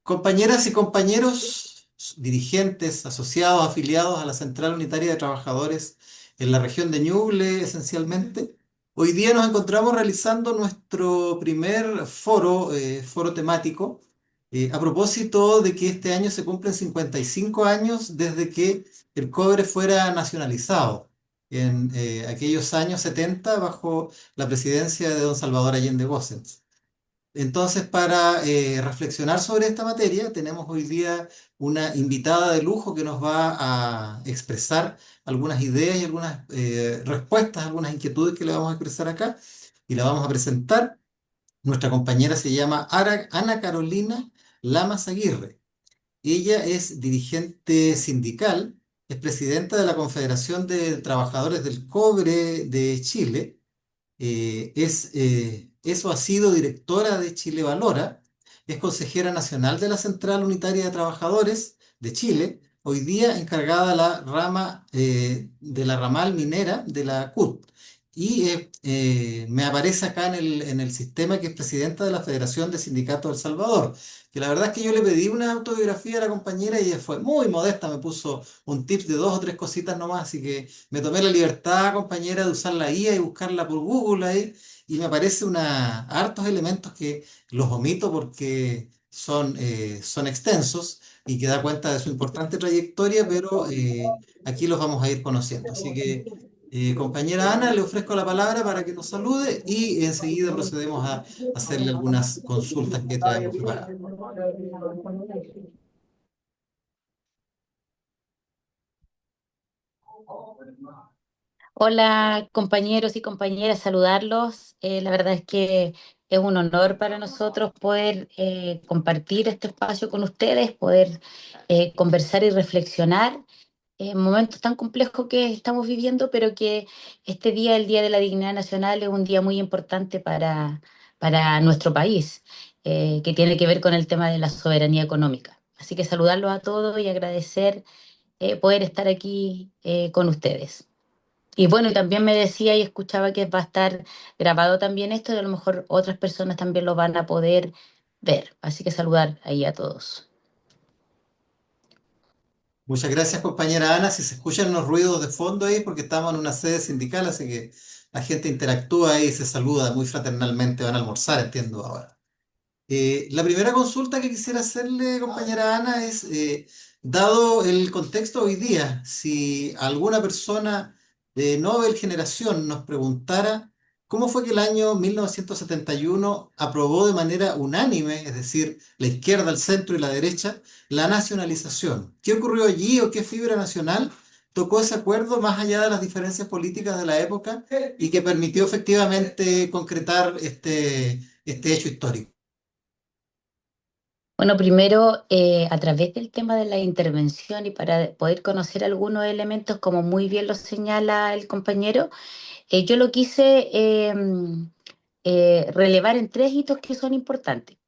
Compañeras y compañeros, dirigentes, asociados, afiliados a la Central Unitaria de Trabajadores en la región de Ñuble, esencialmente, hoy día nos encontramos realizando nuestro primer foro temático, a propósito de que este año se cumplen 55 años desde que el cobre fuera nacionalizado, en aquellos años 70 bajo la presidencia de don Salvador Allende Gossens. Entonces, para reflexionar sobre esta materia, tenemos hoy día una invitada de lujo que nos va a expresar algunas ideas y algunas respuestas, algunas inquietudes que le vamos a expresar acá y la vamos a presentar. Nuestra compañera se llama Ana Carolina Lamas Aguirre. Ella es dirigente sindical, es presidenta de la Confederación de Trabajadores del Cobre de Chile. Eso ha sido directora de Chile Valora, es consejera nacional de la Central Unitaria de Trabajadores de Chile, hoy día encargada de la ramal minera de la CUT. Y me aparece acá en el sistema que es presidenta de la Federación de Sindicatos del Salvador, que la verdad es que yo le pedí una autobiografía a la compañera y ella fue muy modesta, me puso un tip de dos o tres cositas nomás, así que me tomé la libertad, compañera, de usar la IA y buscarla por Google ahí, y me aparece hartos elementos que los omito porque son extensos y que da cuenta de su importante trayectoria, pero aquí los vamos a ir conociendo. Así que, compañera Ana, le ofrezco la palabra para que nos salude y enseguida procedemos a hacerle algunas consultas que traemos preparadas. Hola compañeros y compañeras, saludarlos. La verdad es que es un honor para nosotros poder compartir este espacio con ustedes, poder conversar y reflexionar en momentos tan complejos que estamos viviendo, pero que este día, el Día de la Dignidad Nacional, es un día muy importante para nuestro país, que tiene que ver con el tema de la soberanía económica. Así que saludarlos a todos y agradecer poder estar aquí con ustedes. Y bueno, y también me decía y escuchaba que va a estar grabado también esto y a lo mejor otras personas también lo van a poder ver. Así que saludar ahí a todos. Muchas gracias, compañera Ana. Si se escuchan unos ruidos de fondo ahí, porque estamos en una sede sindical, así que la gente interactúa y se saluda muy fraternalmente. Van a almorzar, entiendo ahora. La primera consulta que quisiera hacerle, compañera Ana, es, dado el contexto hoy día, si alguna persona de Nobel generación nos preguntara cómo fue que el año 1971 aprobó de manera unánime, es decir, la izquierda, el centro y la derecha, la nacionalización. ¿Qué ocurrió allí o qué fibra nacional tocó ese acuerdo más allá de las diferencias políticas de la época y que permitió efectivamente concretar este hecho histórico? Bueno, primero, a través del tema de la intervención y para poder conocer algunos elementos, como muy bien lo señala el compañero, yo lo quise relevar en tres hitos que son importantes.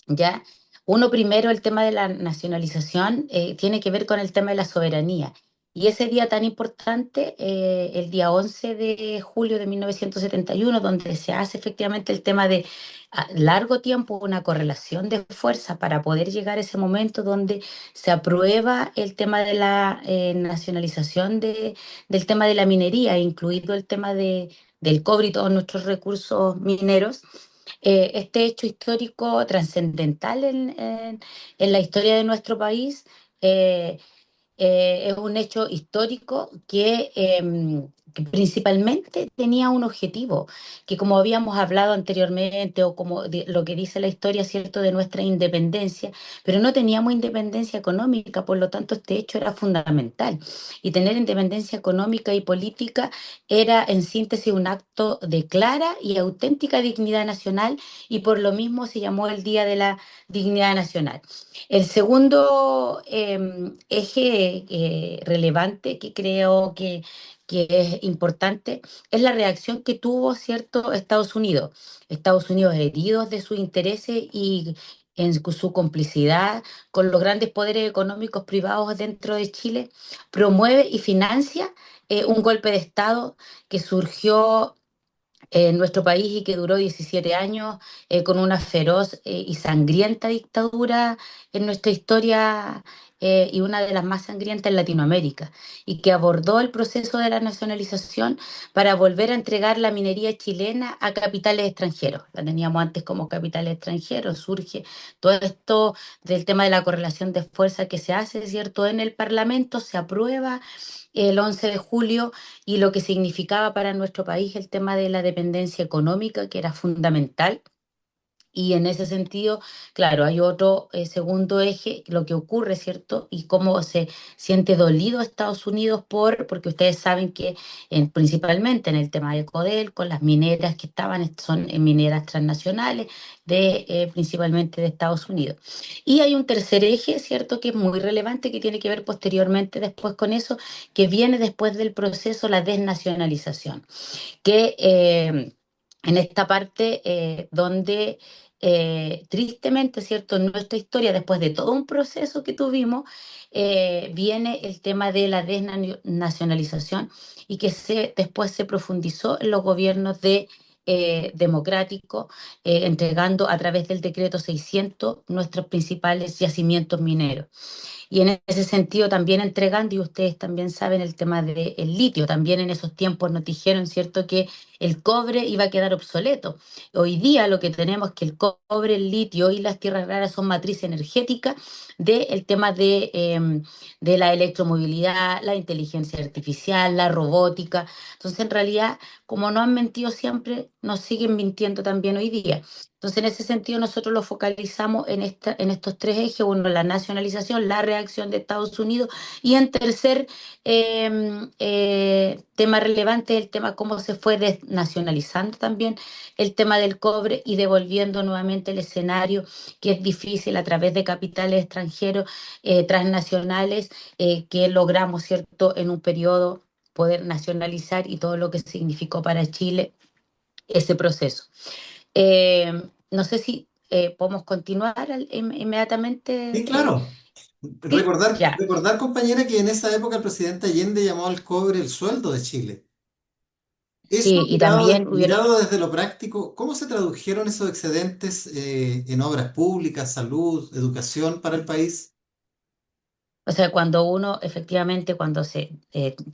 ¿Ya? Uno primero, el tema de la nacionalización, tiene que ver con el tema de la soberanía. Y ese día tan importante, el día 11 de julio de 1971, donde se hace efectivamente el tema de a largo tiempo una correlación de fuerza para poder llegar a ese momento donde se aprueba el tema de la nacionalización del tema de la minería, incluido el tema del cobre y todos nuestros recursos mineros. Este hecho histórico trascendental en la historia de nuestro país eh, es un hecho histórico que principalmente tenía un objetivo, que como habíamos hablado anteriormente, o como lo que dice la historia, ¿cierto?, de nuestra independencia, pero no teníamos independencia económica, por lo tanto este hecho era fundamental. Y tener independencia económica y política era en síntesis un acto de clara y auténtica dignidad nacional, y por lo mismo se llamó el Día de la Dignidad Nacional. El segundo eje relevante que creo que es importante es la reacción que tuvo, ¿cierto?, Estados Unidos. Estados Unidos, heridos de sus intereses y en su complicidad con los grandes poderes económicos privados dentro de Chile, promueve y financia un golpe de Estado que surgió en nuestro país y que duró 17 años con una feroz y sangrienta dictadura en nuestra historia y una de las más sangrientas en Latinoamérica, y que abordó el proceso de la nacionalización para volver a entregar la minería chilena a capitales extranjeros. La teníamos antes como capitales extranjeros, surge todo esto del tema de la correlación de fuerza que se hace, ¿cierto? En el Parlamento se aprueba el 11 de julio y lo que significaba para nuestro país el tema de la dependencia económica, que era fundamental. Y en ese sentido, claro, hay otro segundo eje, lo que ocurre, ¿cierto? Y cómo se siente dolido Estados Unidos porque ustedes saben que principalmente en el tema de Codel, con las mineras que estaban, son mineras transnacionales, principalmente de Estados Unidos. Y hay un tercer eje, ¿cierto? Que es muy relevante, que tiene que ver posteriormente después con eso, que viene después del proceso, la desnacionalización, que en esta parte donde tristemente, ¿cierto? En nuestra historia, después de todo un proceso que tuvimos, viene el tema de la desnacionalización y que después se profundizó en los gobiernos democráticos, entregando a través del decreto 600 nuestros principales yacimientos mineros. Y en ese sentido también entregando, y ustedes también saben el tema del litio, también en esos tiempos nos dijeron, ¿cierto?, que el cobre iba a quedar obsoleto. Hoy día lo que tenemos es que el cobre, el litio y las tierras raras son matriz energética del tema de la electromovilidad, la inteligencia artificial, la robótica. Entonces, en realidad, como no han mentido siempre, nos siguen mintiendo también hoy día. Entonces, en ese sentido, nosotros lo focalizamos en estos tres ejes: uno, la nacionalización, la reacción de Estados Unidos, y en tercer tema relevante, el tema cómo se fue desnacionalizando también el tema del cobre y devolviendo nuevamente el escenario, que es difícil a través de capitales extranjeros, transnacionales, que logramos, ¿cierto?, en un periodo poder nacionalizar y todo lo que significó para Chile ese proceso. No sé si podemos continuar Sí, inmediatamente. claro. Sí, Recordar, ya. recordar, compañera, que en esa época el presidente Allende llamó al cobre el sueldo de Chile. Eso, Sí, y también hubieron. mirado desde lo práctico, ¿cómo se tradujeron esos excedentes en obras públicas, salud, educación para el país? O sea, cuando uno, efectivamente, cuando se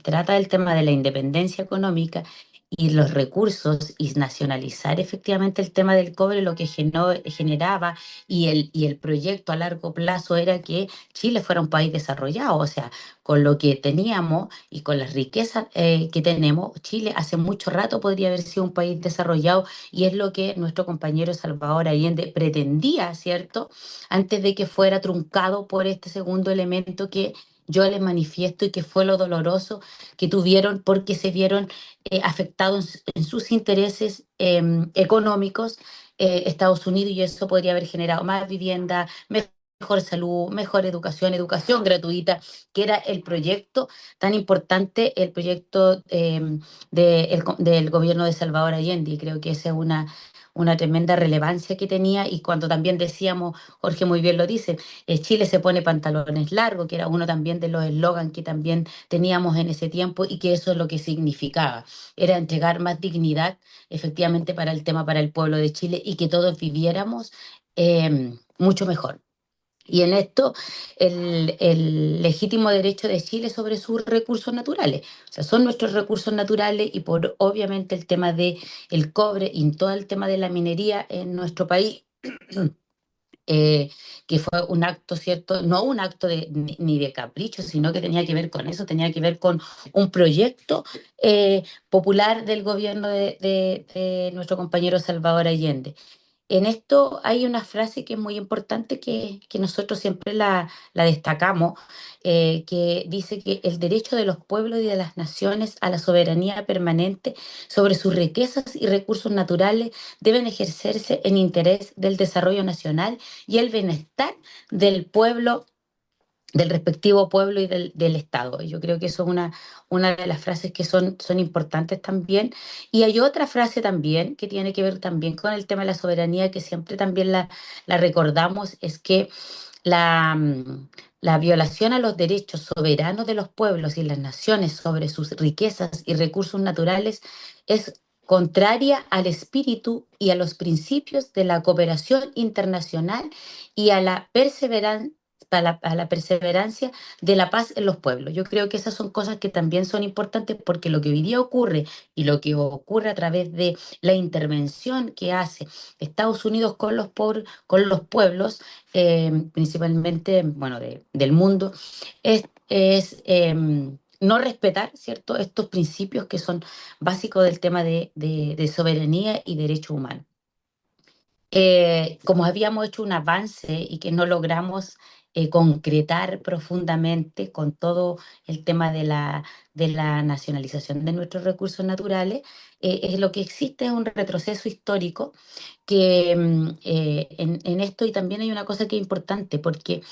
trata del tema de la independencia económica y los recursos y nacionalizar efectivamente el tema del cobre, lo que generaba y el proyecto a largo plazo era que Chile fuera un país desarrollado. O sea, con lo que teníamos y con las riquezas que tenemos, Chile hace mucho rato podría haber sido un país desarrollado, y es lo que nuestro compañero Salvador Allende pretendía, ¿cierto?, antes de que fuera truncado por este segundo elemento que yo les manifiesto, y que fue lo doloroso que tuvieron porque se vieron afectados en sus intereses económicos Estados Unidos, y eso podría haber generado más vivienda, mejor salud, mejor educación, educación gratuita, que era el proyecto tan importante, el proyecto del gobierno de Salvador Allende. Y creo que esa es una tremenda relevancia que tenía. Y cuando también decíamos, Jorge muy bien lo dice, Chile se pone pantalones largos, que era uno también de los eslogans que también teníamos en ese tiempo, y que eso es lo que significaba, era entregar más dignidad efectivamente para el tema, para el pueblo de Chile, y que todos viviéramos mucho mejor. Y en esto, el legítimo derecho de Chile sobre sus recursos naturales. O sea, son nuestros recursos naturales, y por obviamente el tema de el cobre y todo el tema de la minería en nuestro país, eh, que fue un acto, ¿cierto? No un acto ni de capricho, sino que tenía que ver con eso, tenía que ver con un proyecto popular del gobierno de nuestro compañero Salvador Allende. En esto hay una frase que es muy importante, que nosotros siempre la destacamos, que dice que el derecho de los pueblos y de las naciones a la soberanía permanente sobre sus riquezas y recursos naturales deben ejercerse en interés del desarrollo nacional y el bienestar del pueblo, del respectivo pueblo y del Estado. Yo creo que eso es una de las frases que son importantes también. Y hay otra frase también que tiene que ver también con el tema de la soberanía, que siempre también la recordamos, es que la, mm, la violación a los derechos soberanos de los pueblos y las naciones sobre sus riquezas y recursos naturales es contraria al espíritu y a los principios de la cooperación internacional y a la a la perseverancia de la paz en los pueblos. Yo creo que esas son cosas que también son importantes porque lo que hoy día ocurre y lo que ocurre a través de la intervención que hace Estados Unidos con con los pueblos, principalmente, bueno, del mundo, es no respetar, ¿cierto?, estos principios que son básicos del tema de soberanía y derechos humanos. Como habíamos hecho un avance y que no logramos concretar profundamente con todo el tema de la nacionalización de nuestros recursos naturales, lo que existe es un retroceso histórico que en esto, y también hay una cosa que es importante, porque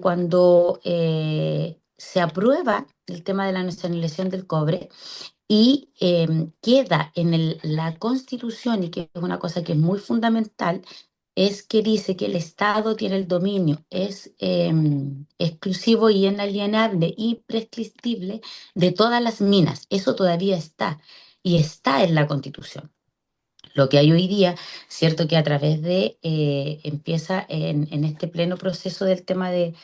cuando se aprueba el tema de la nacionalización del cobre, y queda en la Constitución, y que es una cosa que es muy fundamental, es que dice que el Estado tiene el dominio, es exclusivo y inalienable y prescriptible de todas las minas. Eso todavía está y está en la Constitución. Lo que hay hoy día, cierto que a través empieza en este pleno proceso del tema de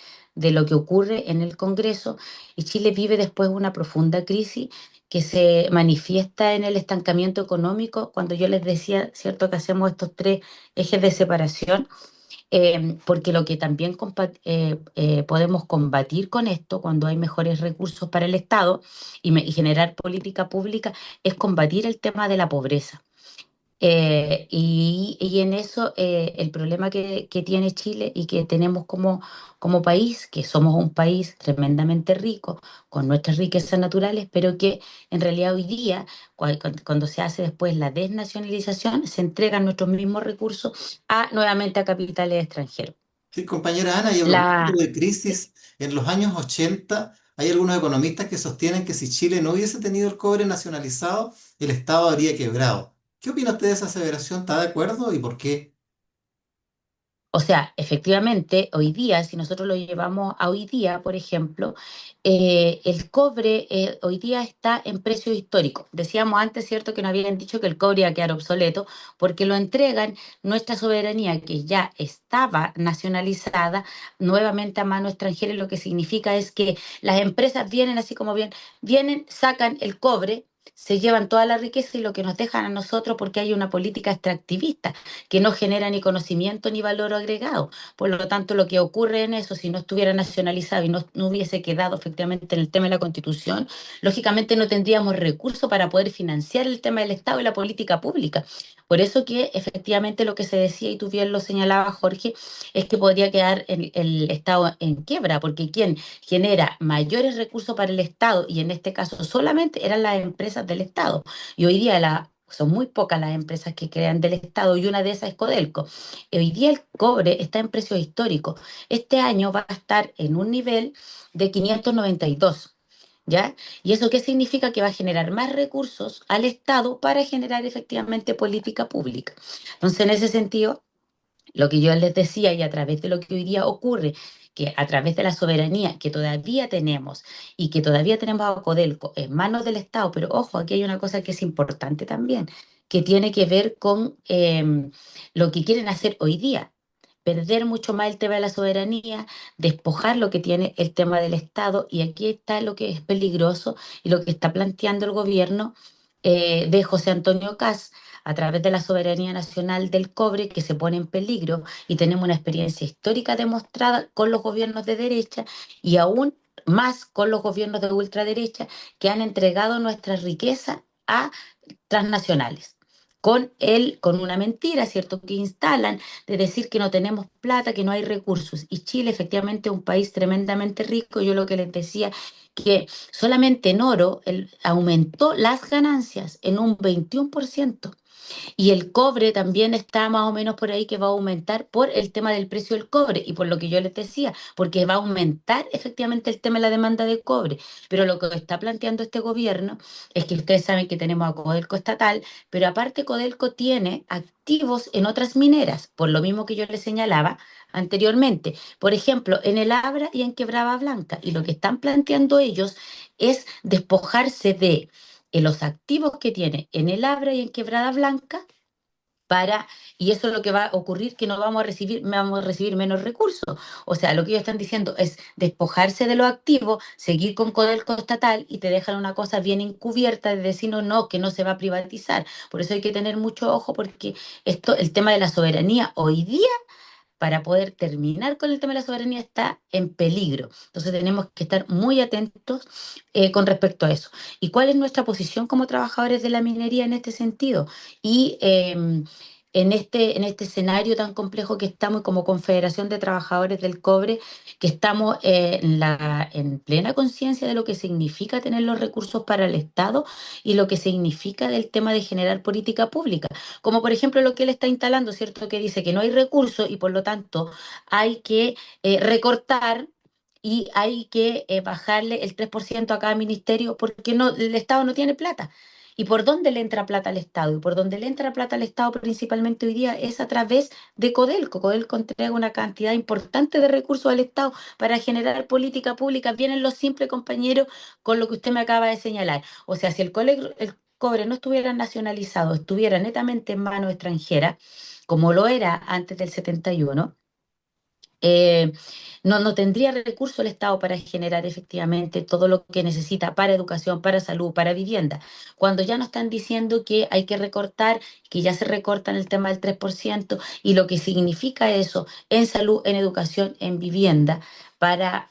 lo que ocurre en el Congreso, y Chile vive después una profunda crisis que se manifiesta en el estancamiento económico, cuando yo les decía, cierto, que hacemos estos tres ejes de separación, porque lo que también podemos combatir con esto, cuando hay mejores recursos para el Estado y generar política pública, es combatir el tema de la pobreza. Y en eso el problema que tiene Chile y que tenemos como país, que somos un país tremendamente rico, con nuestras riquezas naturales, pero que en realidad hoy día, cuando se hace después la desnacionalización, se entregan nuestros mismos recursos nuevamente a capitales extranjeros. Sí, compañera Ana, y a propósito La, de crisis, en los años 80 hay algunos economistas que sostienen que si Chile no hubiese tenido el cobre nacionalizado, el Estado habría quebrado. ¿Qué opina usted de esa aseveración? ¿Está de acuerdo y por qué? O sea, efectivamente, hoy día, si nosotros lo llevamos a hoy día, por ejemplo, el cobre hoy día está en precio histórico. Decíamos antes, ¿cierto?, que nos habían dicho que el cobre iba a quedar obsoleto porque lo entregan nuestra soberanía, que ya estaba nacionalizada, nuevamente a mano extranjera, y lo que significa es que las empresas vienen, así como vienen, sacan el cobre, se llevan toda la riqueza y lo que nos dejan a nosotros, porque hay una política extractivista que no genera ni conocimiento ni valor agregado. Por lo tanto, lo que ocurre en eso, si no estuviera nacionalizado y no hubiese quedado efectivamente en el tema de la Constitución, lógicamente no tendríamos recursos para poder financiar el tema del Estado y la política pública. Por eso que efectivamente lo que se decía, y tú bien lo señalabas, Jorge, es que podría quedar el Estado en quiebra, porque quien genera mayores recursos para el Estado, y en este caso solamente eran las empresas del Estado. Y hoy día son muy pocas las empresas que crean del Estado, y una de esas es Codelco. Hoy día el cobre está en precios históricos. Este año va a estar en un nivel de 592. ¿Ya? ¿Y eso qué significa? Que va a generar más recursos al Estado para generar efectivamente política pública. Entonces, en ese sentido, lo que yo les decía, y a través de lo que hoy día ocurre, que a través de la soberanía que todavía tenemos y que todavía tenemos a Codelco en manos del Estado, pero ojo, aquí hay una cosa que es importante también, que tiene que ver con lo que quieren hacer hoy día. Perder mucho más el tema de la soberanía, despojar lo que tiene el tema del Estado, y aquí está lo que es peligroso y lo que está planteando el gobierno de José Antonio Kast a través de la soberanía nacional del cobre, que se pone en peligro, y tenemos una experiencia histórica demostrada con los gobiernos de derecha y aún más con los gobiernos de ultraderecha, que han entregado nuestra riqueza a transnacionales. Con una mentira, ¿cierto?, que instalan de decir que no tenemos plata, que no hay recursos. Y Chile efectivamente es un país tremendamente rico. Yo lo que les decía, que solamente en oro aumentó las ganancias en un 21%. Y el cobre también está más o menos por ahí, que va a aumentar por el tema del precio del cobre y por lo que yo les decía, porque va a aumentar efectivamente el tema de la demanda de cobre. Pero lo que está planteando este gobierno es que ustedes saben que tenemos a Codelco estatal, pero aparte Codelco tiene activos en otras mineras, por lo mismo que yo les señalaba anteriormente. Por ejemplo, en el Abra y en Quebrada Blanca. Y lo que están planteando ellos es despojarse de en los activos que tiene en el Abra y en Quebrada Blanca para, y eso es lo que va a ocurrir, que no vamos a recibir menos recursos. O sea, lo que ellos están diciendo es despojarse de los activos, seguir con Codelco estatal y te dejan una cosa bien encubierta de decir no, no, que no se va a privatizar. Por eso hay que tener mucho ojo porque esto, el tema de la soberanía hoy día para poder terminar con el tema de la soberanía está en peligro. Entonces tenemos que estar muy atentos con respecto a eso. ¿Y cuál es nuestra posición como trabajadores de la minería en este sentido? Y en este escenario tan complejo que estamos como Confederación de Trabajadores del Cobre, que estamos en plena conciencia de lo que significa tener los recursos para el Estado y lo que significa del tema de generar política pública como por ejemplo lo que él está instalando, ¿cierto? Que dice que no hay recursos y por lo tanto hay que recortar y hay que bajarle el 3% a cada ministerio porque no, el Estado no tiene plata. ¿Y por dónde le entra plata al Estado? Y por dónde le entra plata al Estado principalmente hoy día es a través de Codelco. Codelco entrega una cantidad importante de recursos al Estado para generar política pública. Vienen los simples compañeros con lo que usted me acaba de señalar. O sea, si el cobre no estuviera nacionalizado, estuviera netamente en manos extranjeras, como lo era antes del 71, eh, no tendría recurso el Estado para generar efectivamente todo lo que necesita para educación, para salud, para vivienda. Cuando ya nos están diciendo que hay que recortar, que ya se recorta en el tema del 3% y lo que significa eso en salud, en educación, en vivienda. Para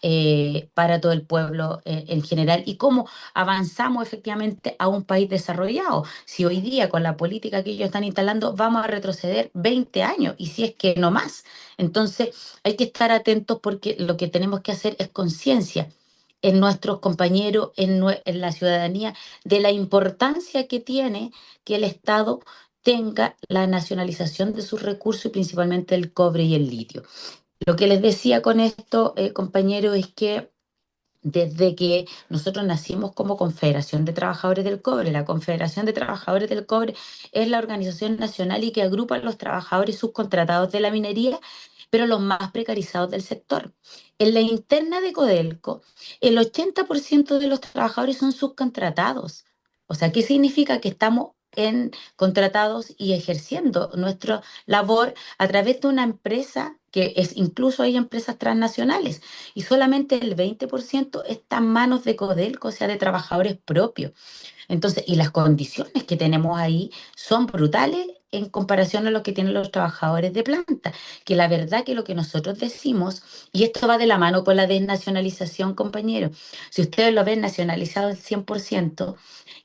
todo el pueblo en general y cómo avanzamos efectivamente a un país desarrollado. Si hoy día con la política que ellos están instalando vamos a retroceder 20 años y si es que no más. Entonces, hay que estar atentos porque lo que tenemos que hacer es conciencia en nuestros compañeros, en la ciudadanía, de la importancia que tiene que el Estado tenga la nacionalización de sus recursos y principalmente el cobre y el litio. Lo que les decía con esto, compañeros, es que desde que nosotros nacimos como Confederación de Trabajadores del Cobre, la Confederación de Trabajadores del Cobre es la organización nacional y que agrupa a los trabajadores subcontratados de la minería, pero los más precarizados del sector. En la interna de Codelco, el 80% de los trabajadores son subcontratados. O sea, ¿qué significa? Que estamos contratados y ejerciendo nuestra labor a través de una empresa que es, incluso hay empresas transnacionales y solamente el 20% está en manos de Codelco, o sea, de trabajadores propios. Entonces, y las condiciones que tenemos ahí son brutales en comparación a lo que tienen los trabajadores de planta, que la verdad que lo que nosotros decimos, y esto va de la mano con la desnacionalización, compañero, si ustedes lo ven nacionalizado al 100%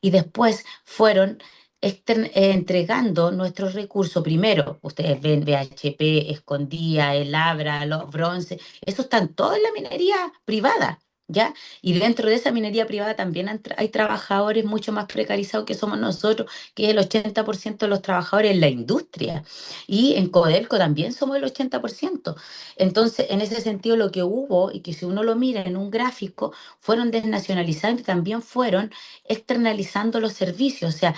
y después fueron entregando nuestros recursos, primero, ustedes ven BHP, Escondida, El Abra, los Bronce, eso están todos en la minería privada. ¿Ya? Y dentro de esa minería privada también hay trabajadores mucho más precarizados que somos nosotros, que es el 80% de los trabajadores en la industria. Y en Codelco también somos el 80%. Entonces, en ese sentido, lo que hubo, y que si uno lo mira en un gráfico, fueron desnacionalizando y también fueron externalizando los servicios. O sea,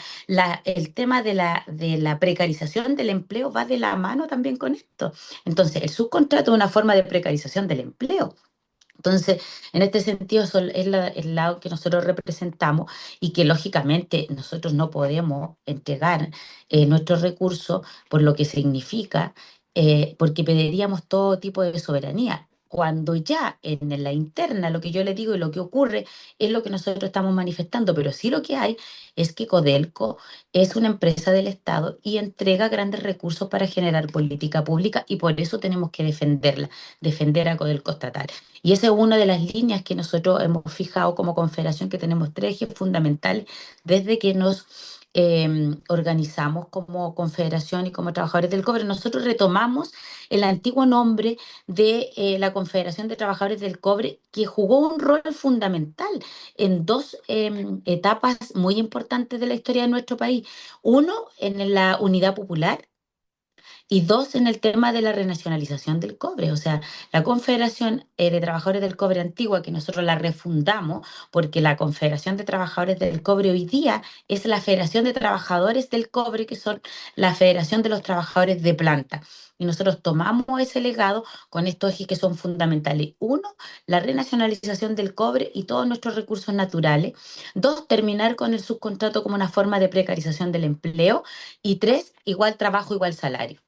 el tema de la precarización del empleo va de la mano también con esto. Entonces, el subcontrato es una forma de precarización del empleo. Entonces, en este sentido, es el lado que nosotros representamos y que lógicamente nosotros no podemos entregar nuestros recursos por lo que significa, porque pediríamos todo tipo de soberanía. Cuando ya en la interna lo que yo le digo y lo que ocurre es lo que nosotros estamos manifestando, pero sí lo que hay es que Codelco es una empresa del Estado y entrega grandes recursos para generar política pública y por eso tenemos que defenderla, defender a Codelco estatal. Y esa es una de las líneas que nosotros hemos fijado como confederación, que tenemos tres ejes fundamentales desde que nos organizamos como confederación y como trabajadores del cobre. Nosotros retomamos el antiguo nombre de la Confederación de Trabajadores del Cobre, que jugó un rol fundamental en dos etapas muy importantes de la historia de nuestro país. Uno, en la unidad popular y dos, en el tema de la renacionalización del cobre. O sea, la Confederación de Trabajadores del Cobre antigua, que nosotros la refundamos, porque la Confederación de Trabajadores del Cobre hoy día es la Federación de Trabajadores del Cobre, que son la Federación de los Trabajadores de Planta. y nosotros tomamos ese legado con estos ejes que son fundamentales. Uno, la renacionalización del cobre y todos nuestros recursos naturales. Dos, terminar con el subcontrato como una forma de precarización del empleo. Y tres, igual trabajo, igual salario.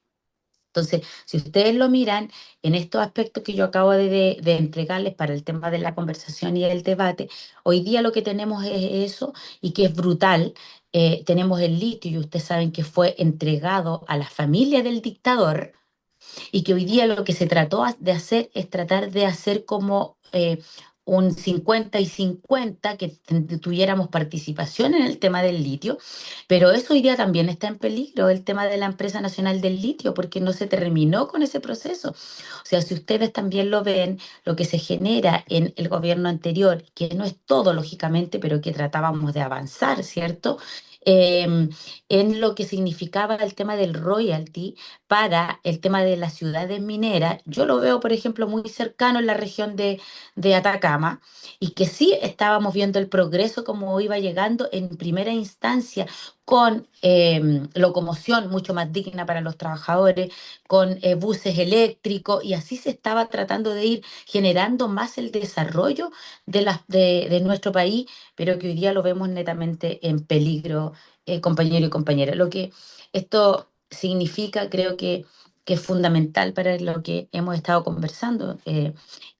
Entonces, si ustedes lo miran en estos aspectos que yo acabo de entregarles para el tema de la conversación y el debate, hoy día lo que tenemos es eso y que es brutal. Tenemos el litio y ustedes saben que fue entregado a la familia del dictador y que hoy día lo que se trató de hacer es tratar de hacer como un 50 y 50, que tuviéramos participación en el tema del litio, pero eso hoy día también está en peligro, el tema de la empresa nacional del litio, porque no se terminó con ese proceso. O sea, si ustedes también lo ven, lo que se genera en el gobierno anterior, que no es todo, lógicamente, pero que tratábamos de avanzar, ¿cierto? Eh, en lo que significaba el tema del royalty para el tema de las ciudades mineras, yo lo veo, por ejemplo, muy cercano en la región de Atacama, y que sí estábamos viendo el progreso como iba llegando en primera instancia con locomoción mucho más digna para los trabajadores, con buses eléctricos, y así se estaba tratando de ir generando más el desarrollo de nuestro país, pero que hoy día lo vemos netamente en peligro, compañero y compañera. Lo que esto significa, creo que es fundamental para lo que hemos estado conversando.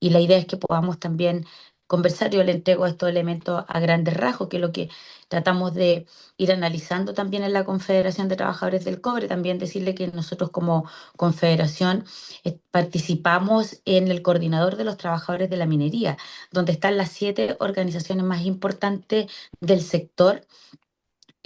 Y la idea es que podamos también conversar. Yo le entrego estos elementos a grandes rasgos, que es lo que tratamos de ir analizando también en la Confederación de Trabajadores del Cobre. También decirle que nosotros como Confederación participamos en el coordinador de los trabajadores de la minería, donde están las 7 organizaciones más importantes del sector,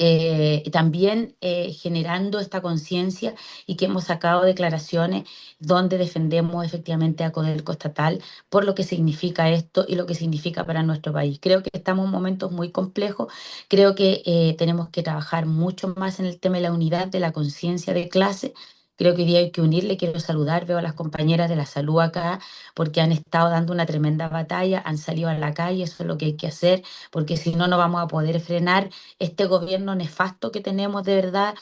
y también generando esta conciencia, y que hemos sacado declaraciones donde defendemos efectivamente a Codelco estatal por lo que significa esto y lo que significa para nuestro país. Creo que estamos en momentos muy complejos, creo que tenemos que trabajar mucho más en el tema de la unidad de la conciencia de clase. Creo que hoy día hay que unirle. Quiero saludar, veo a las compañeras de la salud acá, porque han estado dando una tremenda batalla, han salido a la calle, eso es lo que hay que hacer, porque si no, no vamos a poder frenar este gobierno nefasto que tenemos de verdad,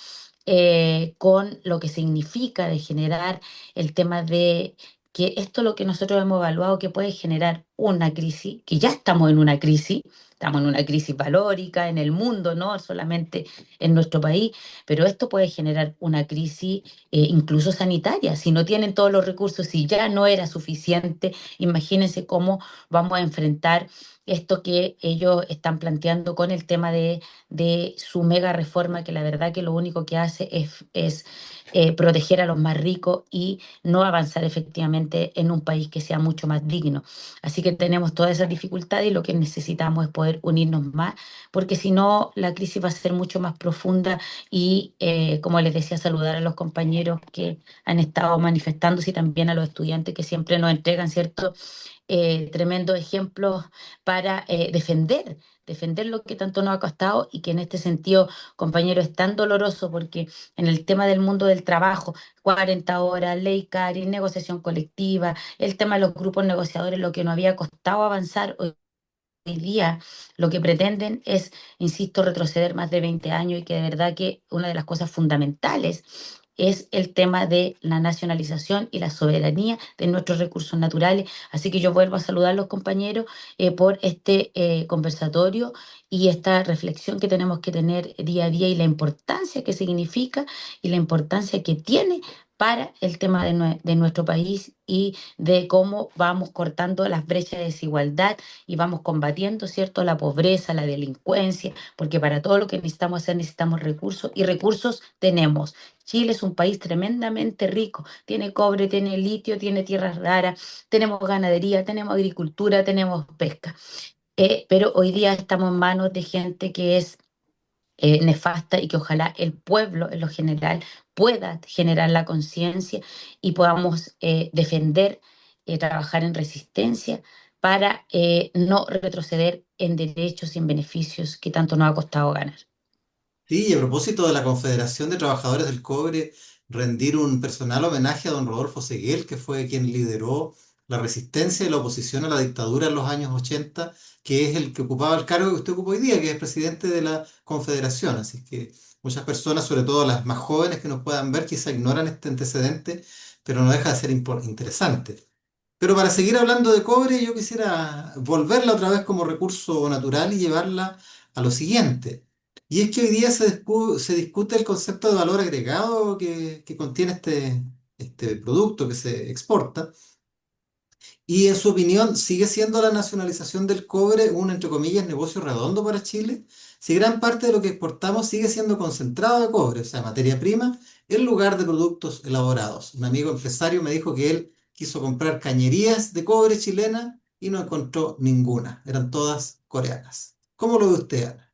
con lo que significa de generar el tema de que esto, lo que nosotros hemos evaluado, que puede generar una crisis, que ya estamos en una crisis valórica en el mundo, no solamente en nuestro país, pero esto puede generar una crisis incluso sanitaria. Si no tienen todos los recursos, si ya no era suficiente, imagínense cómo vamos a enfrentar esto que ellos están planteando con el tema de su mega reforma, que la verdad que lo único que hace es proteger a los más ricos y no avanzar efectivamente en un país que sea mucho más digno. Así que tenemos todas esas dificultades y lo que necesitamos es poder unirnos más, porque si no, la crisis va a ser mucho más profunda y, como les decía, saludar a los compañeros que han estado manifestándose y también a los estudiantes que siempre nos entregan, ¿cierto? Tremendos ejemplos para defender lo que tanto nos ha costado, y que en este sentido, compañero, es tan doloroso porque en el tema del mundo del trabajo, 40 horas, ley CARI, negociación colectiva, el tema de los grupos negociadores, lo que nos había costado avanzar, hoy día lo que pretenden es, insisto, retroceder más de 20 años, y que de verdad que una de las cosas fundamentales es el tema de la nacionalización y la soberanía de nuestros recursos naturales. Así que yo vuelvo a saludar a los compañeros por este conversatorio y esta reflexión que tenemos que tener día a día, y la importancia que significa y la importancia que tiene para el tema de nuestro país, y de cómo vamos cortando las brechas de desigualdad y vamos combatiendo, ¿cierto?, la pobreza, la delincuencia, porque para todo lo que necesitamos hacer necesitamos recursos, y recursos tenemos. Chile es un país tremendamente rico, tiene cobre, tiene litio, tiene tierras raras, tenemos ganadería, tenemos agricultura, tenemos pesca. Pero hoy día estamos en manos de gente que es nefasta, y que ojalá el pueblo en lo general pueda generar la conciencia y podamos defender, trabajar en resistencia para no retroceder en derechos y en beneficios que tanto nos ha costado ganar. Sí, y a propósito de la Confederación de Trabajadores del Cobre, rendir un personal homenaje a don Rodolfo Seguel, que fue quien lideró la resistencia y la oposición a la dictadura en los años 80, que es el que ocupaba el cargo que usted ocupa hoy día, que es presidente de la Confederación. Así que muchas personas, sobre todo las más jóvenes que nos puedan ver, quizá ignoran este antecedente, pero no deja de ser interesante. Pero para seguir hablando de cobre, yo quisiera volverla otra vez como recurso natural y llevarla a lo siguiente. Y es que hoy día se discute el concepto de valor agregado que contiene este producto que se exporta. Y en su opinión, ¿sigue siendo la nacionalización del cobre un, entre comillas, negocio redondo para Chile? Si gran parte de lo que exportamos sigue siendo concentrado de cobre, o sea, materia prima, en lugar de productos elaborados. Un amigo empresario me dijo que él quiso comprar cañerías de cobre chilena y no encontró ninguna, eran todas coreanas. ¿Cómo lo ve usted, Ana?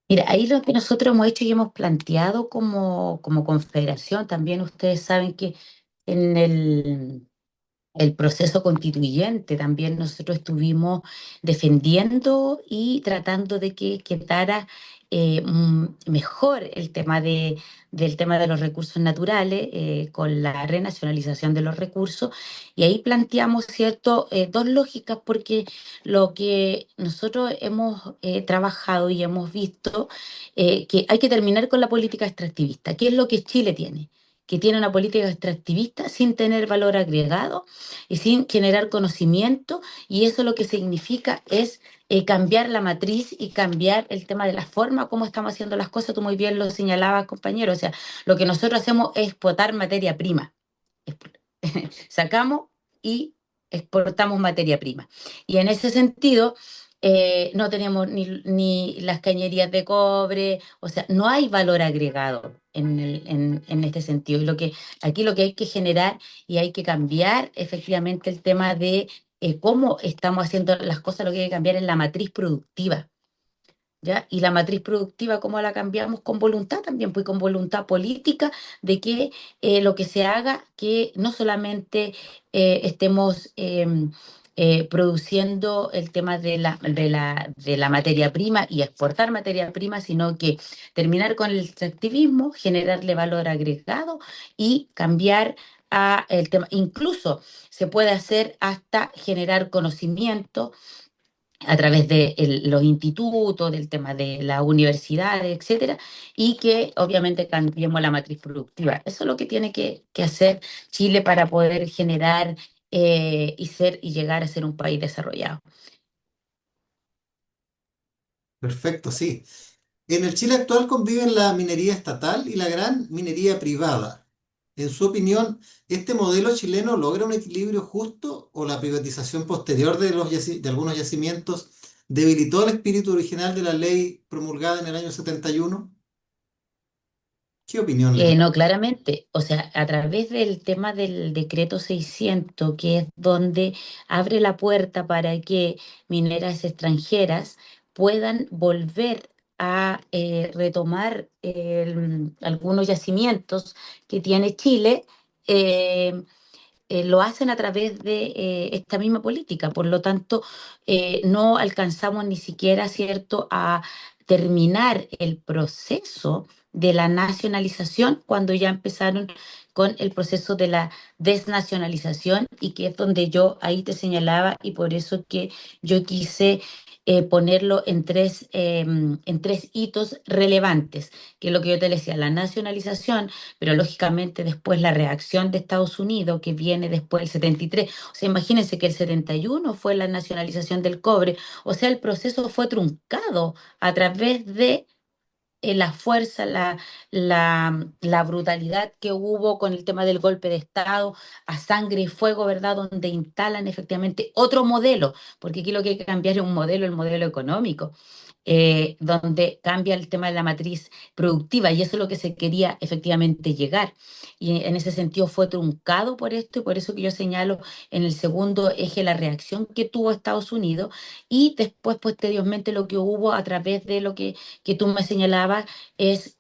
Mira, ahí lo que nosotros hemos hecho y hemos planteado como confederación, también ustedes saben que en el proceso constituyente también nosotros estuvimos defendiendo y tratando de que quedara mejor del tema de los recursos naturales con la renacionalización de los recursos. Y ahí planteamos, ¿cierto?, dos lógicas, porque lo que nosotros hemos trabajado y hemos visto que hay que terminar con la política extractivista. ¿Qué es lo que Chile tiene? Que tiene una política extractivista sin tener valor agregado y sin generar conocimiento, y eso lo que significa es cambiar la matriz y cambiar el tema de la forma como estamos haciendo las cosas. Tú muy bien lo señalabas, compañero, o sea, lo que nosotros hacemos es explotar materia prima. Sacamos y exportamos materia prima. Y en ese sentido, no tenemos ni las cañerías de cobre, o sea, no hay valor agregado en este sentido. Y aquí lo que hay que generar y hay que cambiar efectivamente el tema de cómo estamos haciendo las cosas, lo que hay que cambiar es la matriz productiva. ¿Ya? Y la matriz productiva, ¿cómo la cambiamos? Con voluntad también, pues con voluntad política de que lo que se haga, que no solamente estemos produciendo el tema de la materia prima y exportar materia prima, sino que terminar con el extractivismo, generarle valor agregado y cambiar a el tema. Incluso se puede hacer hasta generar conocimiento a través de los institutos, del tema de las universidades, etcétera, y que obviamente cambiemos la matriz productiva. Eso es lo que tiene que hacer Chile para poder generar y llegar a ser un país desarrollado. Perfecto, sí. En el Chile actual conviven la minería estatal y la gran minería privada. En su opinión, ¿este modelo chileno logra un equilibrio justo o la privatización posterior de algunos yacimientos debilitó el espíritu original de la ley promulgada en el año 71? ¿Qué opinión les No, merece? claramente, o sea, a través del tema del decreto 600, que es donde abre la puerta para que mineras extranjeras puedan volver a retomar algunos yacimientos que tiene Chile, eh, lo hacen a través de esta misma política. Por lo tanto, no alcanzamos ni siquiera, ¿cierto?, a terminar el proceso de la nacionalización cuando ya empezaron con el proceso de la desnacionalización, y que es donde yo ahí te señalaba, y por eso que yo quise ponerlo en tres hitos relevantes, que es lo que yo te decía, la nacionalización, pero lógicamente después la reacción de Estados Unidos, que viene después del 73. O sea, imagínense que el 71 fue la nacionalización del cobre, o sea, el proceso fue truncado a través de la fuerza, la brutalidad que hubo con el tema del golpe de Estado a sangre y fuego, ¿verdad? Donde instalan efectivamente otro modelo, porque aquí lo que hay que cambiar es un modelo, el modelo económico, donde cambia el tema de la matriz productiva, y eso es lo que se quería efectivamente llegar. Y en ese sentido fue truncado por esto, y por eso que yo señalo en el segundo eje la reacción que tuvo Estados Unidos, y después posteriormente lo que hubo a través de lo que tú me señalabas es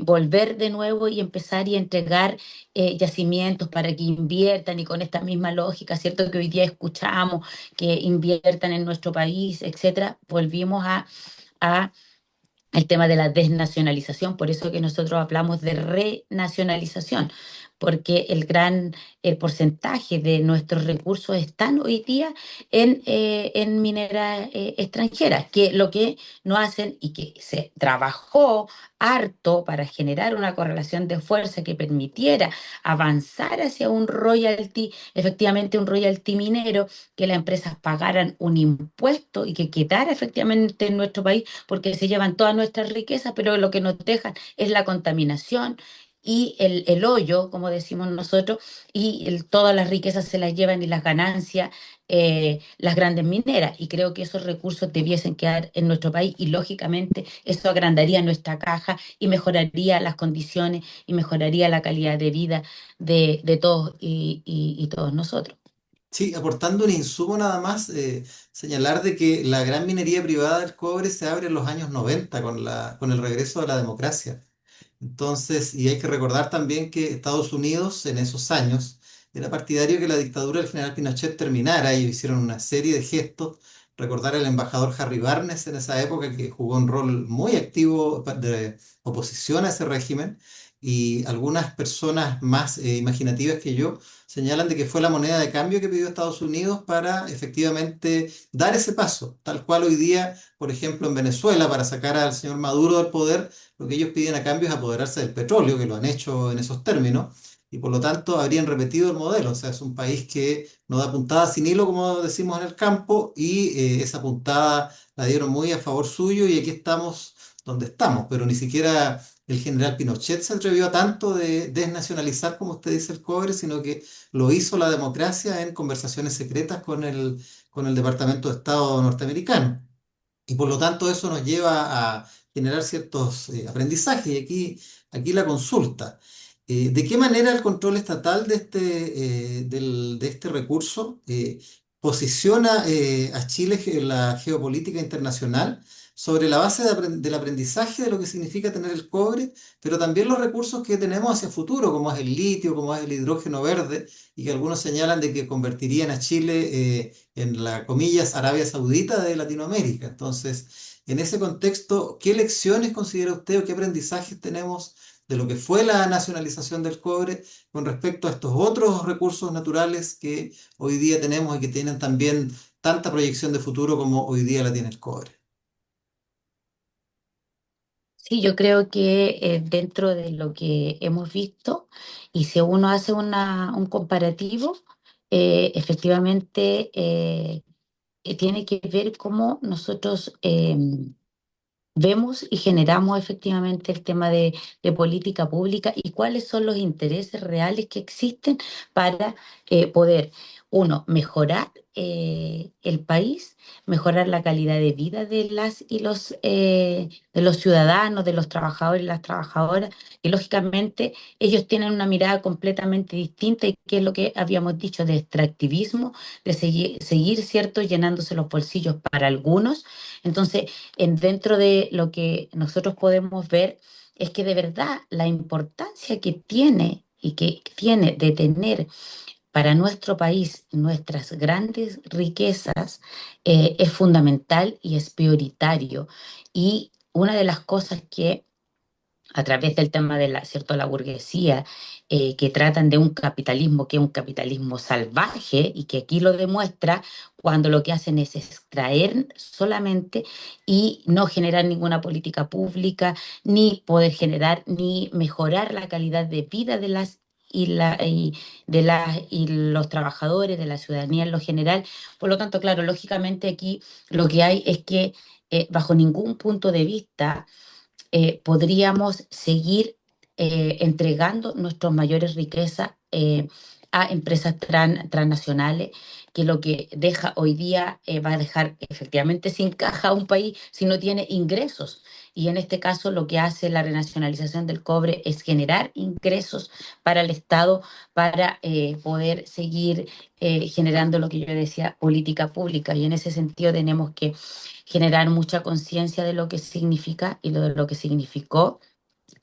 volver de nuevo y empezar y entregar yacimientos para que inviertan, y con esta misma lógica, ¿cierto?, que hoy día escuchamos, que inviertan en nuestro país, etcétera. Volvimos a el tema de la desnacionalización, por eso que nosotros hablamos de renacionalización, porque el porcentaje de nuestros recursos están hoy día en mineras extranjeras, que lo que no hacen y que se trabajó harto para generar una correlación de fuerza que permitiera avanzar hacia un royalty, efectivamente un royalty minero, que las empresas pagaran un impuesto y que quedara efectivamente en nuestro país, porque se llevan todas nuestras riquezas, pero lo que nos dejan es la contaminación y el hoyo, como decimos nosotros, y todas las riquezas se las llevan y las ganancias las grandes mineras. Y creo que esos recursos debiesen quedar en nuestro país y lógicamente eso agrandaría nuestra caja y mejoraría las condiciones y mejoraría la calidad de vida de todos y todos nosotros. Sí, aportando un insumo nada más, señalar de que la gran minería privada del cobre se abre en los años 90 con el regreso de la democracia. Entonces, y hay que recordar también que Estados Unidos en esos años era partidario que la dictadura del general Pinochet terminara y hicieron una serie de gestos. Recordar al embajador Harry Barnes en esa época que jugó un rol muy activo de oposición a ese régimen y algunas personas más imaginativas que yo señalan de que fue la moneda de cambio que pidió Estados Unidos para efectivamente dar ese paso, tal cual hoy día, por ejemplo, en Venezuela, para sacar al señor Maduro del poder lo que ellos piden a cambio es apoderarse del petróleo, que lo han hecho en esos términos, y por lo tanto habrían repetido el modelo. O sea, es un país que no da puntada sin hilo, como decimos en el campo, y esa puntada la dieron muy a favor suyo, y aquí estamos donde estamos, pero ni siquiera el general Pinochet se atrevió a tanto de desnacionalizar, como usted dice, el cobre, sino que lo hizo la democracia en conversaciones secretas con el Departamento de Estado norteamericano. Y por lo tanto eso nos lleva a generar ciertos aprendizajes. Y aquí la consulta. ¿De qué manera el control estatal de este recurso posiciona a Chile en la geopolítica internacional sobre la base del aprendizaje de lo que significa tener el cobre, pero también los recursos que tenemos hacia futuro, como es el litio, como es el hidrógeno verde, y que algunos señalan de que convertirían a Chile en la, comillas, Arabia Saudita de Latinoamérica? Entonces, en ese contexto, ¿qué lecciones considera usted o qué aprendizajes tenemos de lo que fue la nacionalización del cobre con respecto a estos otros recursos naturales que hoy día tenemos y que tienen también tanta proyección de futuro como hoy día la tiene el cobre? Sí, yo creo que dentro de lo que hemos visto, y si uno hace un comparativo, efectivamente tiene que ver cómo nosotros vemos y generamos efectivamente el tema de política pública y cuáles son los intereses reales que existen para poder, uno, mejorar el país, mejorar la calidad de vida de las y de los ciudadanos, de los trabajadores y las trabajadoras, y lógicamente ellos tienen una mirada completamente distinta y que es lo que habíamos dicho de extractivismo, de seguir, ¿cierto?, llenándose los bolsillos para algunos. Entonces, dentro de lo que nosotros podemos ver es que de verdad la importancia que tiene y que tiene de tener para nuestro país nuestras grandes riquezas es fundamental y es prioritario. Y una de las cosas que a través del tema de ¿cierto?, la burguesía, que tratan de un capitalismo que es un capitalismo salvaje y que aquí lo demuestra cuando lo que hacen es extraer solamente y no generar ninguna política pública, ni poder generar ni mejorar la calidad de vida de las y los trabajadores, de la ciudadanía en lo general. Por lo tanto, claro, lógicamente aquí lo que hay es que bajo ningún punto de vista podríamos seguir entregando nuestras mayores riquezas a empresas transnacionales, que lo que deja hoy día va a dejar efectivamente sin caja a un país si no tiene ingresos. Y en este caso lo que hace la renacionalización del cobre es generar ingresos para el Estado para poder seguir generando lo que yo decía, política pública. Y en ese sentido tenemos que generar mucha conciencia de lo que significa y de lo que significó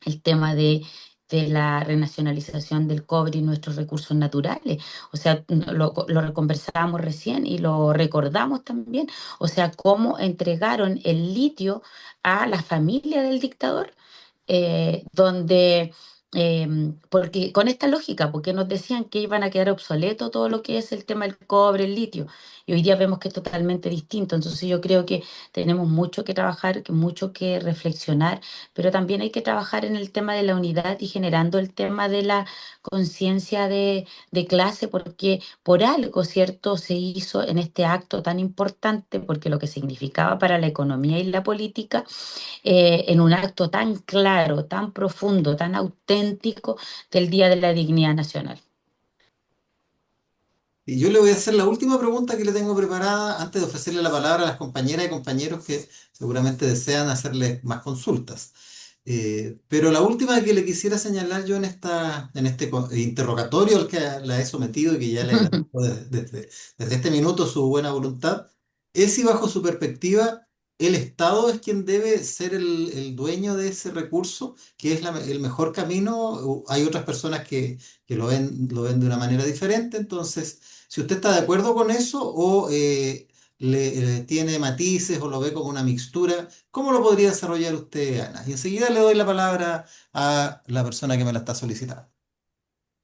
el tema de la renacionalización del cobre y nuestros recursos naturales. O sea, lo conversábamos recién y lo recordamos también. O sea, cómo entregaron el litio a la familia del dictador, donde porque con esta lógica, porque nos decían que iban a quedar obsoleto todo lo que es el tema del cobre, el litio, y hoy día vemos que es totalmente distinto. Entonces yo creo que tenemos mucho que trabajar, que mucho que reflexionar, pero también hay que trabajar en el tema de la unidad y generando el tema de la conciencia de clase, porque por algo, ¿cierto?, se hizo en este acto tan importante, porque lo que significaba para la economía y la política en un acto tan claro, tan profundo, tan auténtico del Día de la Dignidad Nacional. Y yo le voy a hacer la última pregunta que le tengo preparada antes de ofrecerle la palabra a las compañeras y compañeros que seguramente desean hacerle más consultas. Pero la última que le quisiera señalar yo en este interrogatorio al que la he sometido y que ya le agradezco desde este minuto su buena voluntad, es si bajo su perspectiva el Estado es quien debe ser el dueño de ese recurso, que es el mejor camino. Hay otras personas que lo ven de una manera diferente, entonces si usted está de acuerdo con eso o tiene matices o lo ve como una mixtura, ¿cómo lo podría desarrollar usted, Ana? Y enseguida le doy la palabra a la persona que me la está solicitando.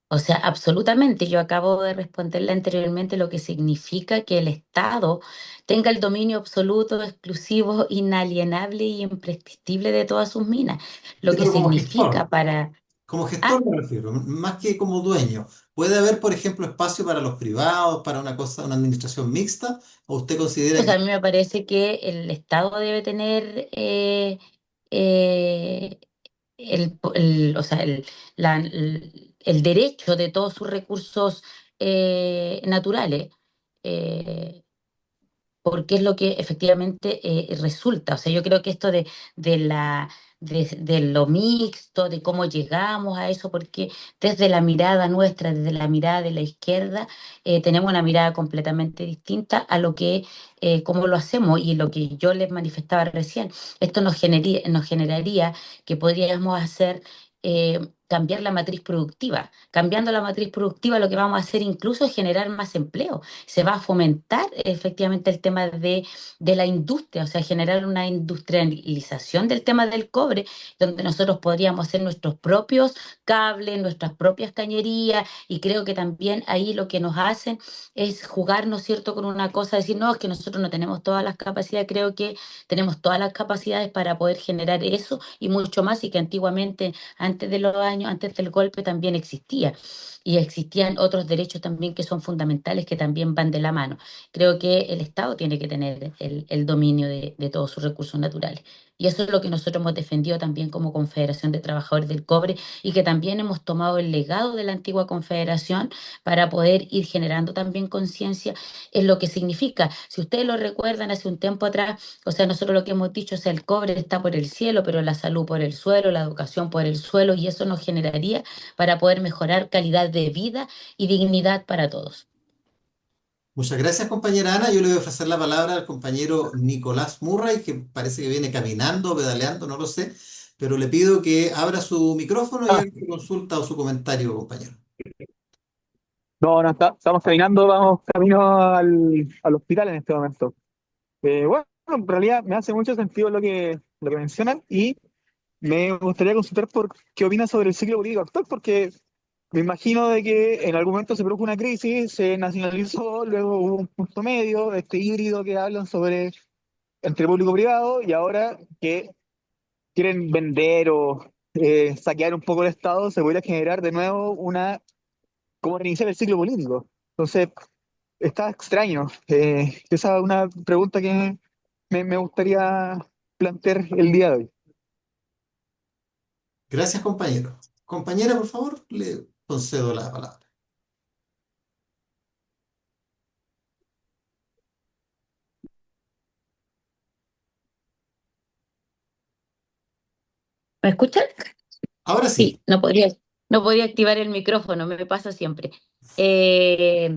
O sea, absolutamente. Yo acabo de responderle anteriormente lo que significa que el Estado tenga el dominio absoluto, exclusivo, inalienable y imprescriptible de todas sus minas. Lo Sí, que pero significa para... como gestor Ah, me refiero, más que como dueño. ¿Puede haber, por ejemplo, espacio para los privados, para una cosa, una administración mixta? ¿O usted considera o sea, que a mí me parece que el Estado debe tener eh, o sea, el derecho de todos sus recursos naturales. Eh, Porque es lo que efectivamente resulta. O sea, yo creo que esto de de lo mixto, de cómo llegamos a eso, porque desde la mirada nuestra, desde la mirada de la izquierda, tenemos una mirada completamente distinta a lo que, cómo lo hacemos y lo que yo les manifestaba recién. Esto nos generaría que podríamos hacer... cambiar la matriz productiva. Cambiando la matriz productiva, lo que vamos a hacer incluso es generar más empleo. Se va a fomentar efectivamente el tema de la industria, o sea, generar una industrialización del tema del cobre, donde nosotros podríamos hacer nuestros propios cables, nuestras propias cañerías, y creo que también ahí lo que nos hacen es jugar, ¿no es cierto?, con una cosa, decir, no, es que nosotros no tenemos todas las capacidades, creo que tenemos todas las capacidades para poder generar eso y mucho más, y que antiguamente, antes de los años, antes del golpe, también existía y existían otros derechos también que son fundamentales que también van de la mano. Creo que el Estado tiene que tener el dominio de todos sus recursos naturales. Y eso es lo que nosotros hemos defendido también como Confederación de Trabajadores del Cobre y que también hemos tomado el legado de la antigua Confederación para poder ir generando también conciencia en lo que significa. Si ustedes lo recuerdan, hace un tiempo atrás, o sea, nosotros lo que hemos dicho es el cobre está por el cielo, pero la salud por el suelo, la educación por el suelo, y eso nos generaría para poder mejorar calidad de vida y dignidad para todos. muchas gracias, compañera Ana. Yo le voy a ofrecer la palabra al compañero Nicolás Murray, que parece que viene caminando, pedaleando, no lo sé, pero le pido que abra su micrófono y Ah, haga su consulta o su comentario, compañero. no, no, estamos caminando, vamos camino al hospital en este momento. Bueno, en realidad me hace mucho sentido lo que mencionan y me gustaría consultar por qué opinas sobre el ciclo político actual, porque me imagino de que en algún momento se produjo una crisis, se nacionalizó, luego hubo un punto medio, este híbrido que hablan sobre entre público-privado y ahora que quieren vender o saquear un poco el Estado, se podría generar de nuevo como reiniciar el ciclo político. Entonces, está extraño. Esa es una pregunta que me gustaría plantear el día de hoy. Gracias, compañero. Compañera, por favor, le concedo la palabra. ¿Me escuchan? Ahora Sí, sí. no podía activar el micrófono, me pasa siempre. Eh,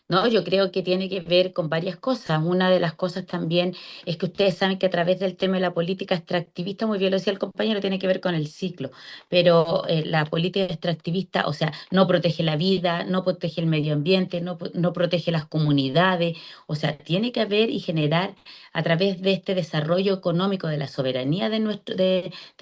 no, yo creo que tiene que ver con varias cosas. Una de las cosas también es que ustedes saben que a través del tema de la política extractivista, muy bien lo decía el compañero, tiene que ver con el ciclo, pero la política extractivista, o sea, no protege la vida, no protege el medio ambiente, no protege las comunidades, o sea, tiene que haber y generar a través de este desarrollo económico de la soberanía de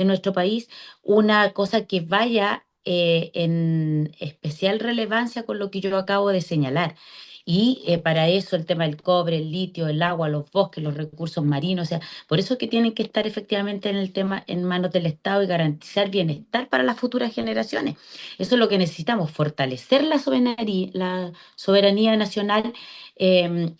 nuestro país una cosa que vaya en especial relevancia con lo que yo acabo de señalar. Y para eso el tema del cobre, el litio, el agua, los bosques, los recursos marinos, o sea, por eso que tienen que estar efectivamente en el tema en manos del Estado y garantizar bienestar para las futuras generaciones. Eso es lo que necesitamos, fortalecer la soberanía nacional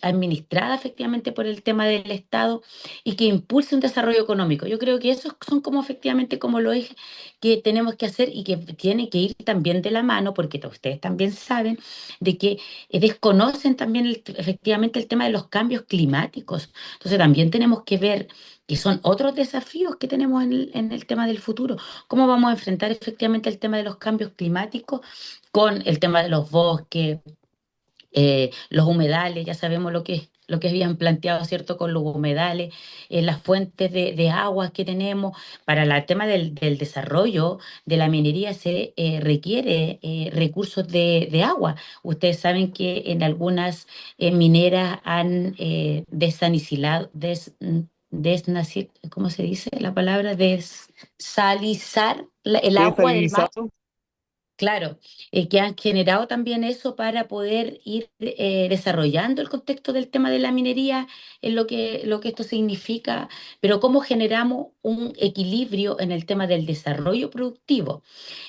administrada efectivamente por el tema del Estado y que impulse un desarrollo económico. Yo creo que esos son como efectivamente como lo es que tenemos que hacer y que tiene que ir también de la mano, porque ustedes también saben de que desconocen también efectivamente el tema de los cambios climáticos. Entonces también tenemos que ver que son otros desafíos que tenemos en el tema del futuro. ¿Cómo vamos a enfrentar efectivamente el tema de los cambios climáticos con el tema de los bosques? Los humedales, ya sabemos lo que habían planteado, ¿cierto? Con los humedales, las fuentes de aguas que tenemos. Para el tema del desarrollo de la minería se requiere recursos de agua. Ustedes saben que en algunas mineras han ¿cómo se dice la palabra? Desalizar el agua del mar. Desalinizado. Claro, que han generado también eso para poder ir desarrollando el contexto del tema de la minería, en lo que esto significa, pero cómo generamos un equilibrio en el tema del desarrollo productivo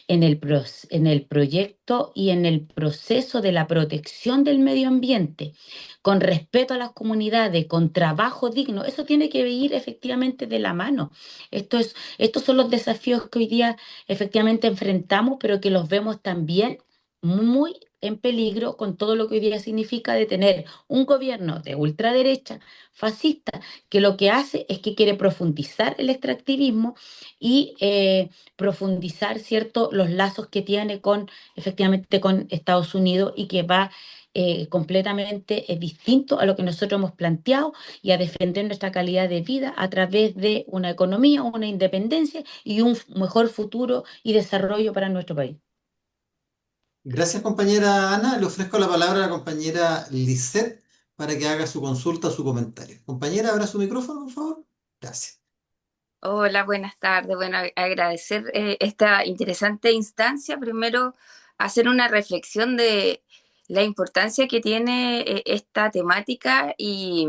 en el proyecto y en el proceso de la protección del medio ambiente, con respeto a las comunidades, con trabajo digno. Eso tiene que ir efectivamente de la mano. Estos son los desafíos que hoy día efectivamente enfrentamos, pero que los vemos también muy en peligro con todo lo que hoy día significa de tener un gobierno de ultraderecha, fascista, que lo que hace es que quiere profundizar el extractivismo y profundizar, ¿cierto?, los lazos que tiene con, efectivamente, con Estados Unidos y que va completamente distinto a lo que nosotros hemos planteado y a defender nuestra calidad de vida a través de una economía, una independencia y un mejor futuro y desarrollo para nuestro país. Gracias, compañera Ana. Le ofrezco la palabra a la compañera Lisette para que haga su consulta o su comentario. Compañera, abra su micrófono, por favor. Gracias. Hola, buenas tardes. Bueno, agradecer esta interesante instancia. Primero, hacer una reflexión de la importancia que tiene esta temática y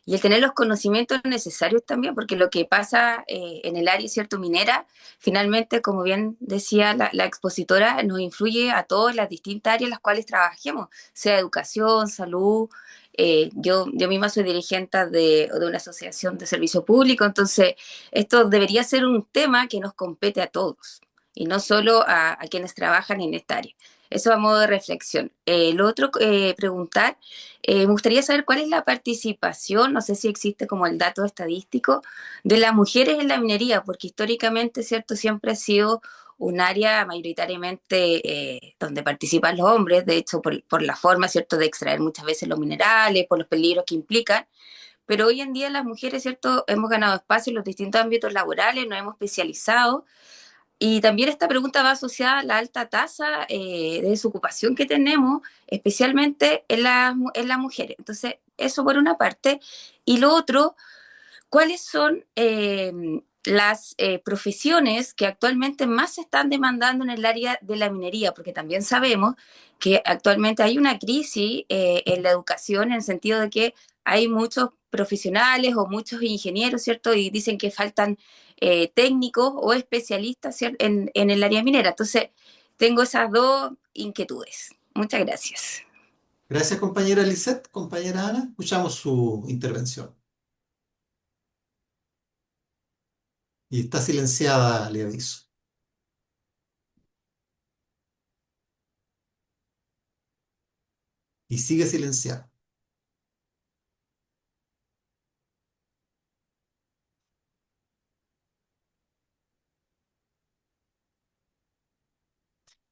el tener los conocimientos necesarios también, porque lo que pasa en el área, cierto, minera, finalmente, como bien decía la expositora, nos influye a todas las distintas áreas en las cuales trabajemos, sea educación, salud. Yo misma soy dirigente de una asociación de servicio público, entonces esto debería ser un tema que nos compete a todos y no solo a quienes trabajan en esta área. Eso a modo de reflexión. Lo otro, preguntar, me gustaría saber cuál es la participación, no sé si existe como el dato estadístico, de las mujeres en la minería, porque históricamente, ¿cierto?, siempre ha sido un área mayoritariamente donde participan los hombres, de hecho, por la forma, ¿cierto?, de extraer muchas veces los minerales, por los peligros que implican, pero hoy en día las mujeres, ¿cierto? Hemos ganado espacio en los distintos ámbitos laborales, nos hemos especializado y también esta pregunta va asociada a la alta tasa de desocupación que tenemos, especialmente en las mujeres. Entonces, eso por una parte. Y lo otro, ¿cuáles son las profesiones que actualmente más se están demandando en el área de la minería? Porque también sabemos que actualmente hay una crisis en la educación en el sentido de que hay muchos profesionales o muchos ingenieros, ¿cierto? Y dicen que faltan técnicos o especialistas, ¿cierto?, en el área minera. Entonces, tengo esas dos inquietudes. Muchas gracias. Gracias, compañera Lisette. Compañera Ana, escuchamos su intervención. Y está silenciada, le aviso. Y sigue silenciada.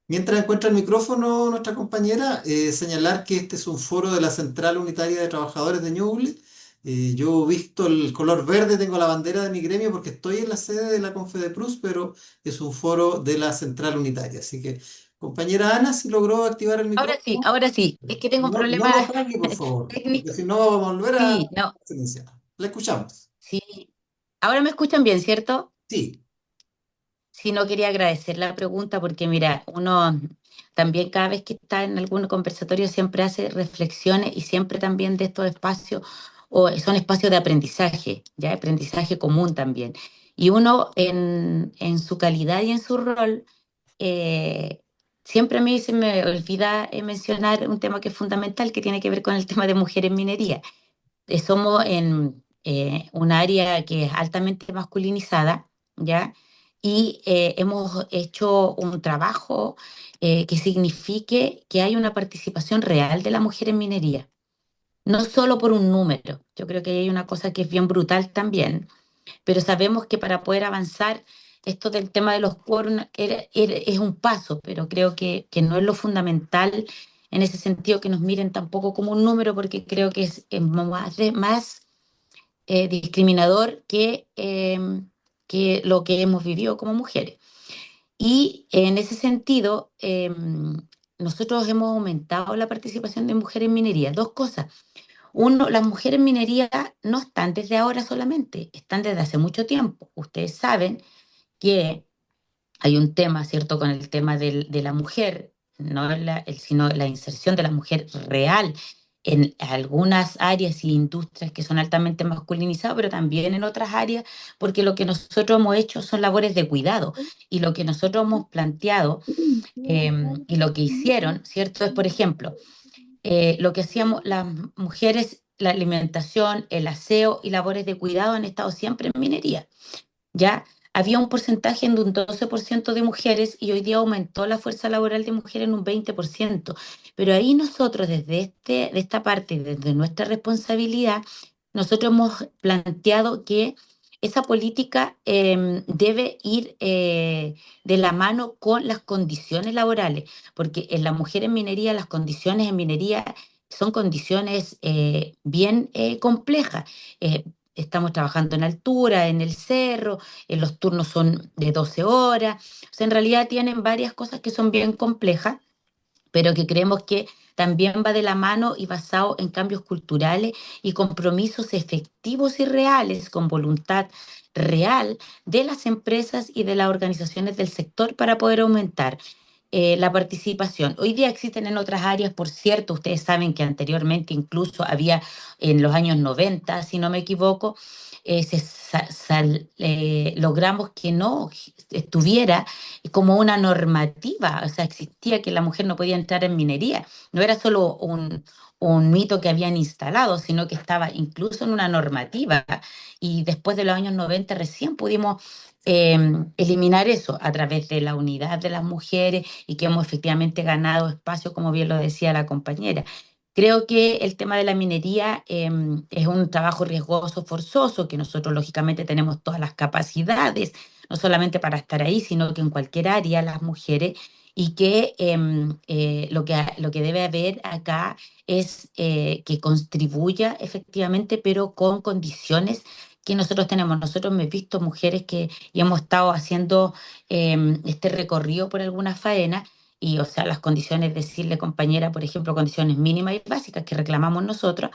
Mientras encuentra el micrófono nuestra compañera, señalar que este es un foro de la Central Unitaria de Trabajadores de Ñuble. Yo he visto el color verde, tengo la bandera de mi gremio porque estoy en la sede de la Confedeprus, pero es un foro de la Central Unitaria. Así que, compañera Ana, si logró activar el micrófono, Ahora sí, es que tengo un no, no problema lo apague, por favor, porque técnico. si no vamos a volver a Sí, no, silenciar. La escuchamos. sí. Ahora me escuchan bien, ¿cierto? Sí, Sí, no quería agradecer la pregunta porque mira, uno también cada vez que está en algún conversatorio siempre hace reflexiones y siempre también de estos espacios o son espacios de aprendizaje, ya aprendizaje común también. Y uno en su calidad y en su rol, eh, siempre a mí se me olvida mencionar un tema que es fundamental que tiene que ver con el tema de mujeres en minería. Somos en un área que es altamente masculinizada, ¿ya? Y hemos hecho un trabajo que signifique que hay una participación real de la mujer en minería, no solo por un número. Yo creo que hay una cosa que es bien brutal también, pero sabemos que para poder avanzar, esto del tema de los quórum es un paso, pero creo que no es lo fundamental en ese sentido que nos miren tampoco como un número, porque creo que es más discriminador que lo que hemos vivido como mujeres. Y en ese sentido, nosotros hemos aumentado la participación de mujeres en minería. Dos cosas. Uno, las mujeres en minería no están desde ahora solamente, están desde hace mucho tiempo. Ustedes saben que hay un tema, ¿cierto?, con el tema de la mujer, no sino la inserción de la mujer real en algunas áreas y industrias que son altamente masculinizadas, pero también en otras áreas, porque lo que nosotros hemos hecho son labores de cuidado y lo que nosotros hemos planteado y lo que hicieron, ¿cierto?, es, por ejemplo, lo que hacíamos las mujeres, la alimentación, el aseo y labores de cuidado han estado siempre en minería. Ya había un porcentaje de un 12% de mujeres y hoy día aumentó la fuerza laboral de mujeres en un 20%. Pero ahí nosotros, de esta parte, desde nuestra responsabilidad, nosotros hemos planteado que esa política debe ir de la mano con las condiciones laborales, porque en la mujer en minería, las condiciones en minería son condiciones bien complejas. Eh, Estamos trabajando en altura, en el cerro, los turnos son de 12 horas. O sea, en realidad tienen varias cosas que son bien complejas, pero que creemos que también va de la mano y basado en cambios culturales y compromisos efectivos y reales, con voluntad real de las empresas y de las organizaciones del sector para poder aumentar la participación. Hoy día existen en otras áreas, por cierto, ustedes saben que anteriormente incluso había en los años 90, si no me equivoco, logramos que no estuviera como una normativa, o sea, existía que la mujer no podía entrar en minería, no era solo un mito que habían instalado, sino que estaba incluso en una normativa y después de los años 90 recién pudimos eliminar eso a través de la unidad de las mujeres y que hemos efectivamente ganado espacio, como bien lo decía la compañera. Creo que el tema de la minería es un trabajo riesgoso, forzoso, que nosotros lógicamente tenemos todas las capacidades, no solamente para estar ahí, sino que en cualquier área las mujeres, y que lo que debe haber acá es que contribuya efectivamente, pero con condiciones que nosotros tenemos. Nosotros hemos visto mujeres que y hemos estado haciendo este recorrido por algunas faenas y, o sea, las condiciones, decirle compañera, por ejemplo, condiciones mínimas y básicas que reclamamos nosotros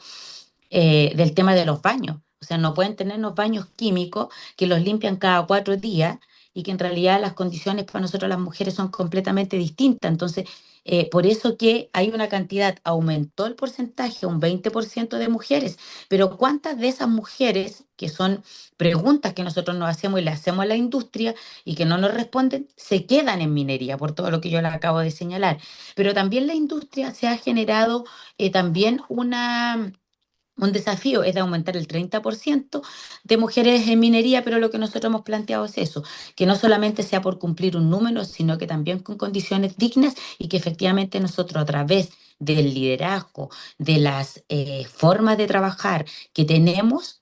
del tema de los baños. O sea, no pueden tenernos baños químicos que los limpian cada 4 días y que en realidad las condiciones para nosotros las mujeres son completamente distintas. Entonces, por eso que hay una cantidad, aumentó el porcentaje, un 20% de mujeres, pero ¿cuántas de esas mujeres, que son preguntas que nosotros nos hacemos y le hacemos a la industria y que no nos responden, se quedan en minería por todo lo que yo les acabo de señalar? Pero también la industria se ha generado también un desafío es de aumentar el 30% de mujeres en minería, pero lo que nosotros hemos planteado es eso, que no solamente sea por cumplir un número, sino que también con condiciones dignas y que efectivamente nosotros a través del liderazgo, de las formas de trabajar que tenemos,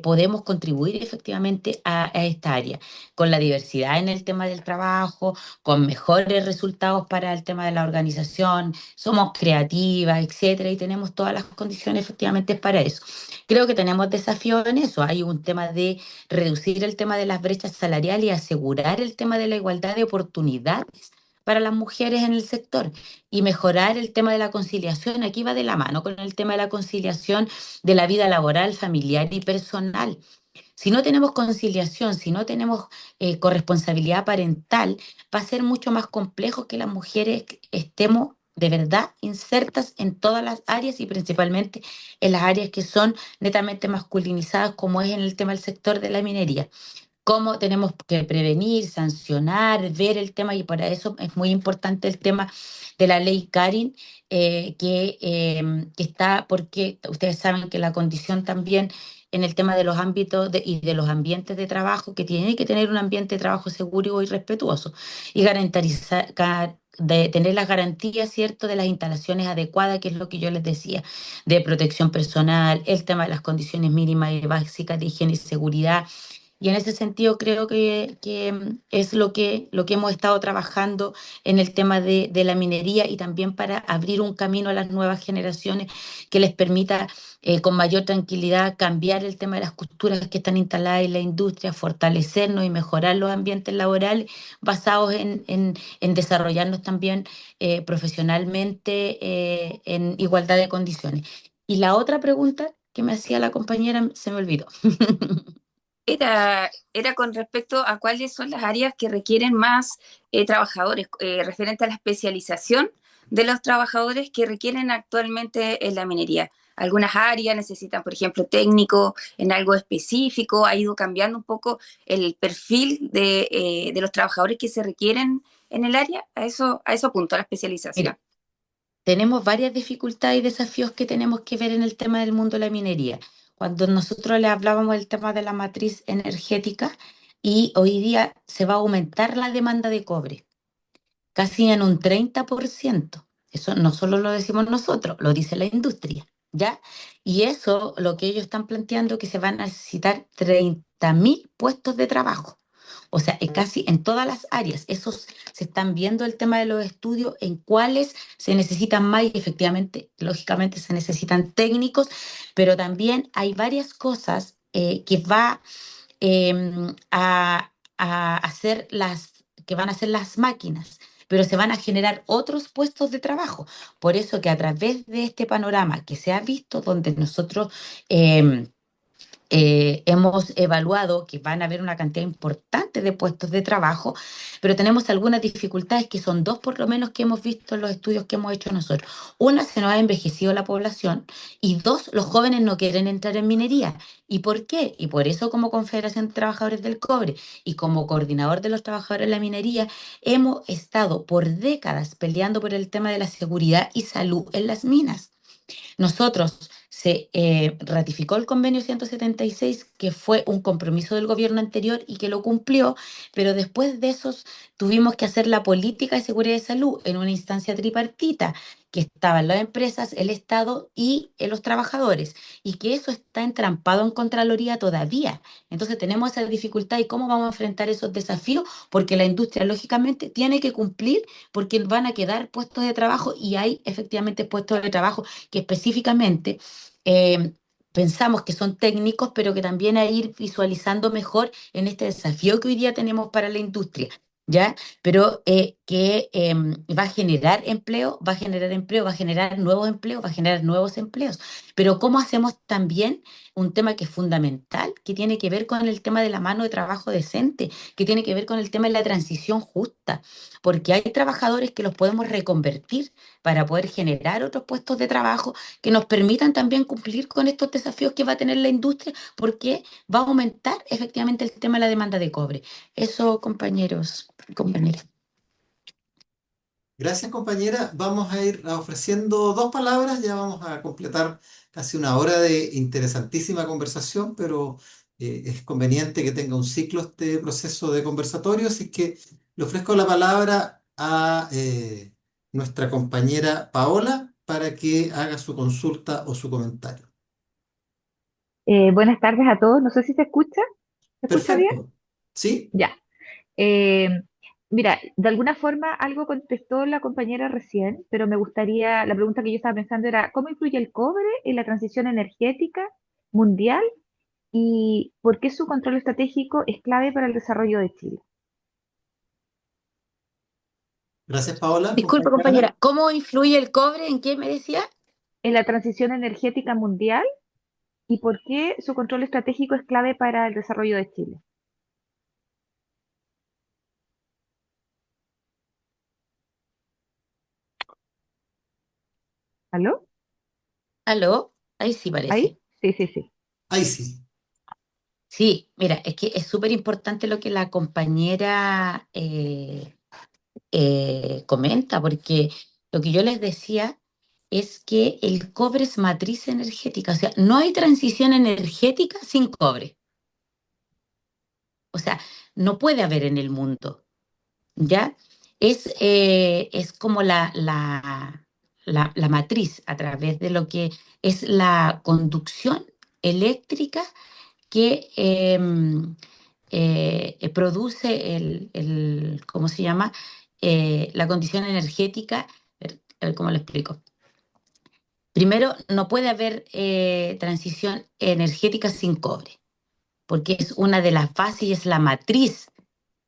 podemos contribuir efectivamente a esta área, con la diversidad en el tema del trabajo, con mejores resultados para el tema de la organización, somos creativas, etcétera, y tenemos todas las condiciones efectivamente para eso. Creo que tenemos desafíos en eso. Hay un tema de reducir el tema de las brechas salariales y asegurar el tema de la igualdad de oportunidades para las mujeres en el sector y mejorar el tema de la conciliación. Aquí va de la mano con el tema de la conciliación de la vida laboral, familiar y personal. Si no tenemos conciliación, si no tenemos corresponsabilidad parental, va a ser mucho más complejo que las mujeres estemos de verdad insertas en todas las áreas y principalmente en las áreas que son netamente masculinizadas, como es en el tema del sector de la minería. Cómo tenemos que prevenir, sancionar, ver el tema, y para eso es muy importante el tema de la ley Karin, que está, porque ustedes saben que la condición también en el tema de los ámbitos y de los ambientes de trabajo, que tiene que tener un ambiente de trabajo seguro y respetuoso, y garantizar, de tener las garantías, ¿cierto?, de las instalaciones adecuadas, que es lo que yo les decía, de protección personal, el tema de las condiciones mínimas y básicas de higiene y seguridad, y en ese sentido creo que es lo que hemos estado trabajando en el tema de la minería, y también para abrir un camino a las nuevas generaciones que les permita con mayor tranquilidad cambiar el tema de las culturas que están instaladas en la industria, fortalecernos y mejorar los ambientes laborales basados en desarrollarnos también profesionalmente en igualdad de condiciones. Y la otra pregunta que me hacía la compañera se me olvidó. Era con respecto a cuáles son las áreas que requieren más trabajadores, referente a la especialización de los trabajadores que requieren actualmente en la minería. Algunas áreas necesitan, por ejemplo, técnico en algo específico, ha ido cambiando un poco el perfil de los trabajadores que se requieren en el área, a eso apunto, a la especialización. Mira, tenemos varias dificultades y desafíos que tenemos que ver en el tema del mundo de la minería. Cuando nosotros le hablábamos del tema de la matriz energética, y hoy día se va a aumentar la demanda de cobre, casi en un 30%. Eso no solo lo decimos nosotros, lo dice la industria, ¿ya? Y eso, lo que ellos están planteando, que se van a necesitar 30.000 puestos de trabajo. O sea, casi en todas las áreas. Esos se están viendo el tema de los estudios en cuáles se necesitan más, y efectivamente, lógicamente se necesitan técnicos, pero también hay varias cosas que va a hacer que van a hacer las máquinas, pero se van a generar otros puestos de trabajo. Por eso que a través de este panorama que se ha visto, donde nosotros em, hemos evaluado que van a haber una cantidad importante de puestos de trabajo, pero tenemos algunas dificultades, que son dos por lo menos que hemos visto en los estudios que hemos hecho nosotros. Una, se nos ha envejecido la población, y dos, los jóvenes no quieren entrar en minería. ¿Y por qué? Y por eso, como Confederación de Trabajadores del Cobre y como coordinador de los trabajadores en la minería, hemos estado por décadas peleando por el tema de la seguridad y salud en las minas. Nosotros se ratificó el convenio 176, que fue un compromiso del gobierno anterior y que lo cumplió, pero después de esos tuvimos que hacer la política de seguridad y salud en una instancia tripartita, que estaban las empresas, el Estado y los trabajadores, y que eso está entrampado en Contraloría todavía. Entonces tenemos esa dificultad, y cómo vamos a enfrentar esos desafíos, porque la industria lógicamente tiene que cumplir, porque van a quedar puestos de trabajo, y hay efectivamente puestos de trabajo que específicamente eh, pensamos que son técnicos, pero que también hay que ir visualizando mejor en este desafío que hoy día tenemos para la industria, ¿ya? Pero que va a generar empleo, va a generar empleo, va a generar nuevos empleos, va a generar nuevos empleos. Pero ¿cómo hacemos también un tema que es fundamental, que tiene que ver con el tema de la mano de trabajo decente, que tiene que ver con el tema de la transición justa? Porque hay trabajadores que los podemos reconvertir para poder generar otros puestos de trabajo que nos permitan también cumplir con estos desafíos que va a tener la industria, porque va a aumentar efectivamente el tema de la demanda de cobre. Eso, compañeros y compañeras. Gracias, compañera. Vamos a ir ofreciendo dos palabras, ya vamos a completar casi una hora de interesantísima conversación, pero es conveniente que tenga un ciclo este proceso de conversatorio, así que le ofrezco la palabra a nuestra compañera Paola para que haga su consulta o su comentario. Buenas tardes a todos. No sé si se escucha. ¿Se escucha bien? Perfecto. ¿Sí? Ya. Eh, Mira, de alguna forma algo contestó la compañera recién, pero me gustaría, la pregunta que yo estaba pensando era, ¿cómo influye el cobre en la transición energética mundial y por qué su control estratégico es clave para el desarrollo de Chile? Gracias, Paola. Disculpa, Compañera Ana. compañera, ¿cómo influye el cobre? ¿En qué me decía? En la transición energética mundial y por qué su control estratégico es clave para el desarrollo de Chile. ¿Aló? ¿Aló? Ahí sí ¿Ahí? parece. Sí, sí, sí. Ahí sí. Sí, mira, es que es súper importante lo que la compañera comenta, porque lo que yo les decía es que el cobre es matriz energética, o sea, no hay transición energética sin cobre, o sea, no puede haber en el mundo, ¿ya? Es como la matriz a través de lo que es la conducción eléctrica que produce ¿cómo se llama? La condición energética. A ver cómo lo explico. Primero, no puede haber transición energética sin cobre, porque es una de las bases y es la matriz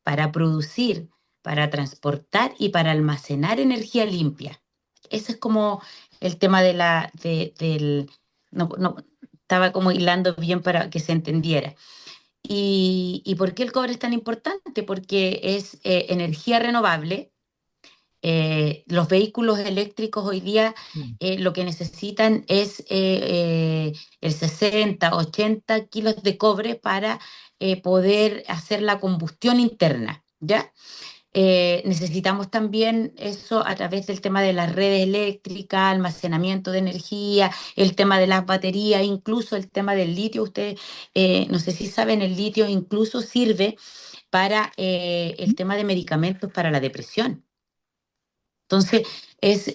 para producir, para transportar y para almacenar energía limpia. Ese es como el tema del... No, estaba como hilando bien para que se entendiera. ¿Y por qué el cobre es tan importante? Porque es energía renovable. Los vehículos eléctricos hoy día Mm. lo que necesitan es el 60, 80 kilos de cobre para poder hacer la combustión interna, ¿ya? Necesitamos también eso a través del tema de las redes eléctricas, almacenamiento de energía, el tema de las baterías, incluso el tema del litio. Ustedes, no sé si saben, el litio incluso sirve para el tema de medicamentos para la depresión. Entonces, es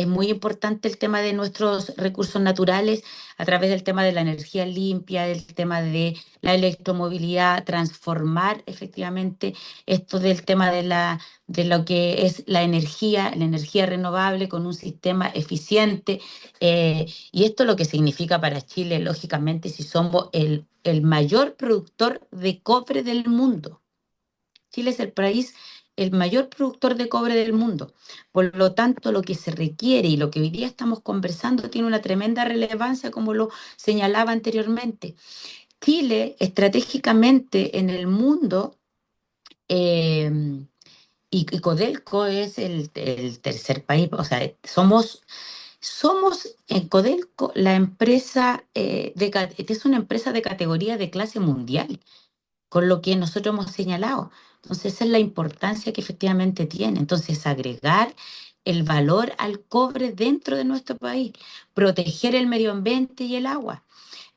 muy importante el tema de nuestros recursos naturales a través del tema de la energía limpia, del tema de la electromovilidad, transformar efectivamente esto del tema de lo que es la energía renovable con un sistema eficiente. Y esto lo que significa para Chile, lógicamente, si somos el mayor productor de cobre del mundo. Chile es el país, el mayor productor de cobre del mundo. Por lo tanto, lo que se requiere y lo que hoy día estamos conversando tiene una tremenda relevancia, como lo señalaba anteriormente. Chile, estratégicamente en el mundo, eh, y Codelco es el tercer país, o sea, somos en Codelco la empresa, es una empresa de categoría de clase mundial con lo que nosotros hemos señalado. Entonces, esa es la importancia que efectivamente tiene. Entonces, agregar el valor al cobre dentro de nuestro país, proteger el medio ambiente y el agua,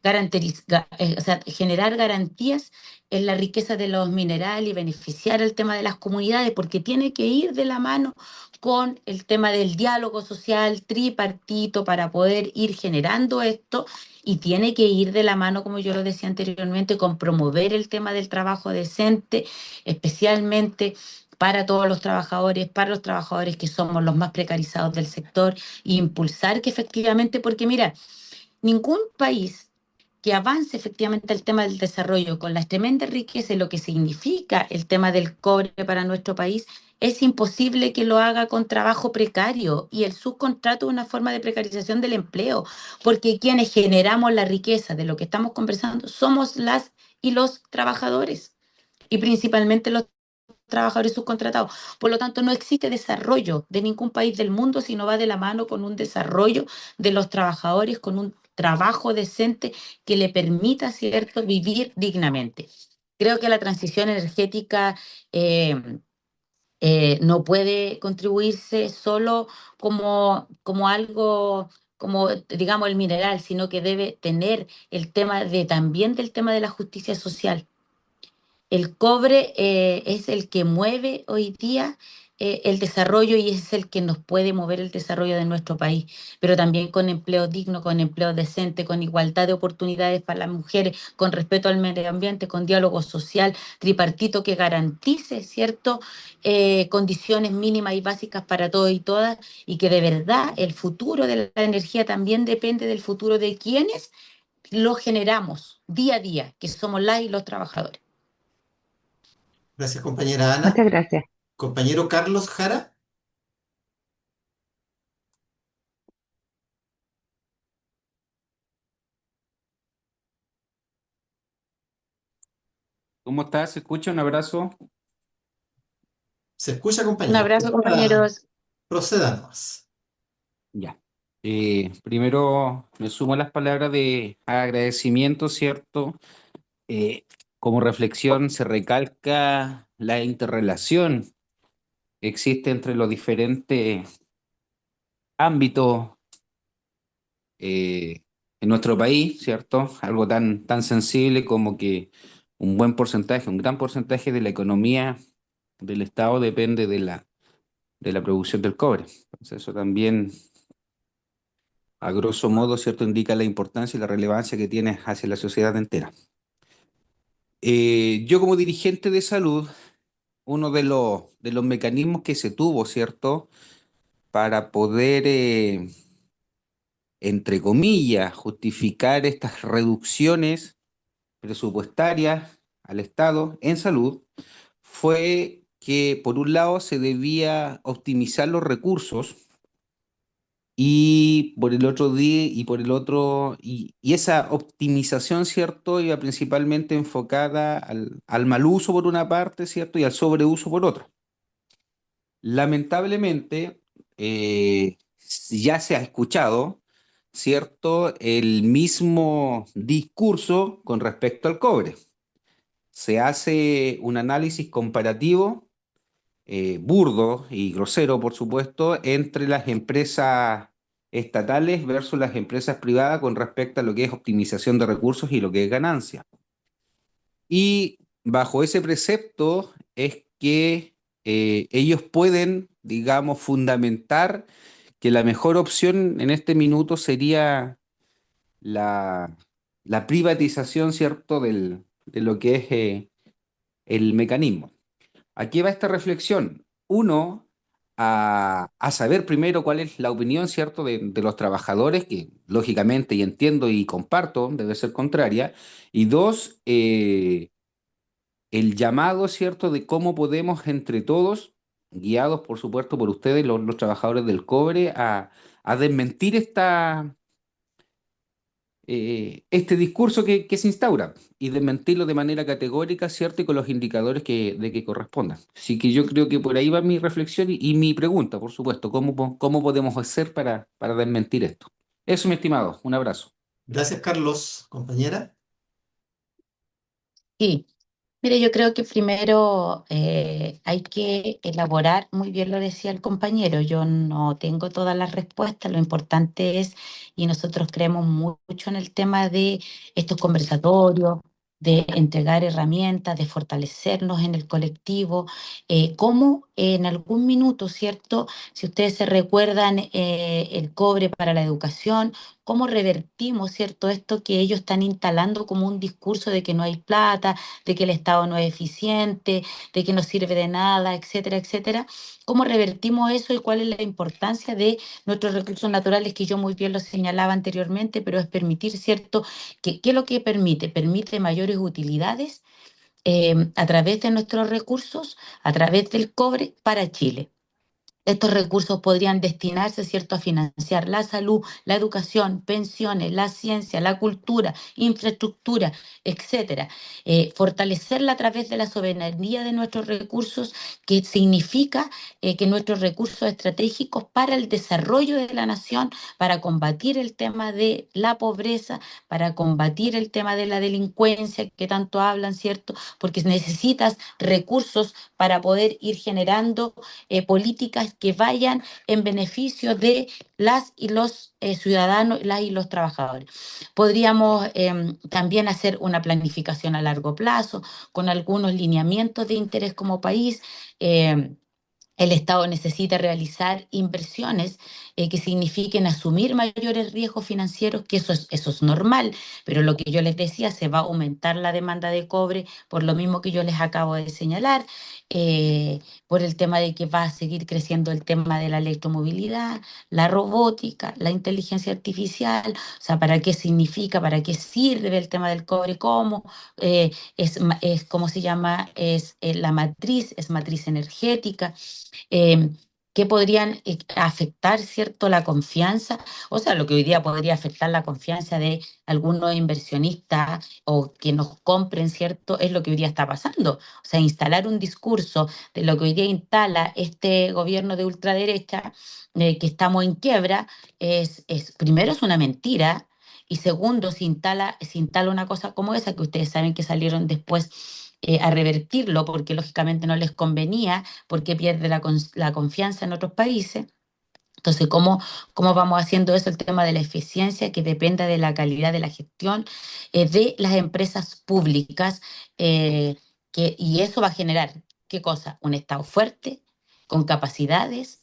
o sea, generar garantías en la riqueza de los minerales y beneficiar el tema de las comunidades, porque tiene que ir de la mano con el tema del diálogo social tripartito para poder ir generando esto y tiene que ir de la mano, como yo lo decía anteriormente, con promover el tema del trabajo decente, especialmente para los trabajadores que somos los más precarizados del sector, e impulsar que efectivamente, porque mira, ningún país que avance efectivamente el tema del desarrollo con las tremendas riquezas y lo que significa el tema del cobre para nuestro país, es imposible que lo haga con trabajo precario y el subcontrato es una forma de precarización del empleo, porque quienes generamos la riqueza de lo que estamos conversando somos las y los trabajadores y principalmente los trabajadores subcontratados. Por lo tanto, no existe desarrollo de ningún país del mundo si no va de la mano con un desarrollo de los trabajadores, con un trabajo decente que le permita, ¿cierto?, vivir dignamente. Creo que la transición energética no puede contribuirse solo como algo, como digamos el mineral, sino que debe tener el tema también del tema de la justicia social. El cobre es el que mueve hoy día el desarrollo y es el que nos puede mover el desarrollo de nuestro país, pero también con empleo digno, con empleo decente, con igualdad de oportunidades para las mujeres, con respeto al medio ambiente, con diálogo social tripartito que garantice, ¿cierto?, condiciones mínimas y básicas para todos y todas y que de verdad el futuro de la energía también depende del futuro de quienes lo generamos día a día, que somos las y los trabajadores. Gracias, compañera Muchas Ana. gracias. Compañero Carlos Jara. ¿Cómo estás? ¿Se escucha? Un abrazo. Se escucha, Un compañero. abrazo, compañeros. Proceda nomás. Ya. Primero me sumo a las palabras de agradecimiento, ¿cierto? Eh, Como reflexión se recalca la interrelación que existe entre los diferentes ámbitos en nuestro país, ¿cierto? Algo tan sensible como que un buen porcentaje, un gran porcentaje de la economía del Estado depende de la producción del cobre. Entonces eso también, a grosso modo, ¿cierto?, indica la importancia y la relevancia que tiene hacia la sociedad entera. Yo como dirigente de salud, uno de los mecanismos que se tuvo, ¿cierto?, para poder, entre comillas, justificar estas reducciones presupuestarias al Estado en salud, fue que por un lado se debía optimizar los recursos y por el otro día y por el otro, y esa optimización, ¿cierto?, iba principalmente enfocada al mal uso por una parte, ¿cierto?, y al sobreuso por otra. Lamentablemente, ya se ha escuchado, ¿cierto?, el mismo discurso con respecto al cobre. Se hace un análisis comparativo, burdo y grosero, por supuesto, entre las empresas estatales versus las empresas privadas con respecto a lo que es optimización de recursos y lo que es ganancia. Y bajo ese precepto es que ellos pueden, digamos, fundamentar que la mejor opción en este minuto sería la, la privatización, ¿cierto?, de lo que es el mecanismo. Aquí va esta reflexión. Uno, a saber primero cuál es la opinión, ¿cierto?, de los trabajadores, que lógicamente y entiendo y comparto, debe ser contraria. Y dos, el llamado, ¿cierto?, de cómo podemos entre todos, guiados por supuesto por ustedes, los trabajadores del cobre, a desmentir este discurso que se instaura y desmentirlo de manera categórica, ¿cierto? Y con los indicadores de que correspondan. Así que yo creo que por ahí va mi reflexión y mi pregunta, por supuesto, ¿cómo podemos hacer para desmentir esto? Eso, mi estimado, un abrazo. Gracias, Carlos, compañera. Sí, mire, yo creo que primero hay que elaborar, muy bien lo decía el compañero, yo no tengo todas las respuestas, lo importante es, y nosotros creemos mucho en el tema de estos conversatorios, de entregar herramientas, de fortalecernos en el colectivo, cómo en algún minuto, ¿cierto? Si ustedes se recuerdan el cobre para la educación, cómo revertimos, ¿cierto? Esto que ellos están instalando como un discurso de que no hay plata, de que el Estado no es eficiente, de que no sirve de nada, etcétera, etcétera. ¿Cómo revertimos eso y cuál es la importancia de nuestros recursos naturales, que yo muy bien lo señalaba anteriormente, pero es permitir, ¿cierto? ¿Qué es lo que permite? Permite mayores utilidades a través de nuestros recursos, a través del cobre para Chile. Estos recursos podrían destinarse, ¿cierto?, a financiar la salud, la educación, pensiones, la ciencia, la cultura, infraestructura, etcétera. Fortalecerla a través de la soberanía de nuestros recursos, que significa que nuestros recursos estratégicos para el desarrollo de la nación, para combatir el tema de la pobreza, para combatir el tema de la delincuencia que tanto hablan, ¿cierto? Porque necesitas recursos para poder ir generando políticas que vayan en beneficio de las y los ciudadanos, las y los trabajadores. Podríamos también hacer una planificación a largo plazo con algunos lineamientos de interés como país. El Estado necesita realizar inversiones que signifiquen asumir mayores riesgos financieros, que eso es normal, pero lo que yo les decía, se va a aumentar la demanda de cobre por lo mismo que yo les acabo de señalar, por el tema de que va a seguir creciendo el tema de la electromovilidad, la robótica, la inteligencia artificial, o sea, ¿para qué significa, para qué sirve el tema del cobre? ¿Cómo? ¿Cómo se llama? Es la matriz, es matriz energética. que podrían afectar, ¿cierto?, la confianza, o sea, lo que hoy día podría afectar la confianza de algunos inversionistas o que nos compren, ¿cierto?, es lo que hoy día está pasando. O sea, instalar un discurso de lo que hoy día instala este gobierno de ultraderecha, que estamos en quiebra, primero es una mentira. Y segundo, se instala una cosa como esa, que ustedes saben que salieron después a revertirlo, porque lógicamente no les convenía, porque pierde la confianza en otros países. Entonces, ¿cómo vamos haciendo eso? El tema de la eficiencia, que dependa de la calidad de la gestión de las empresas públicas, y eso va a generar, ¿qué cosa? Un Estado fuerte, con capacidades,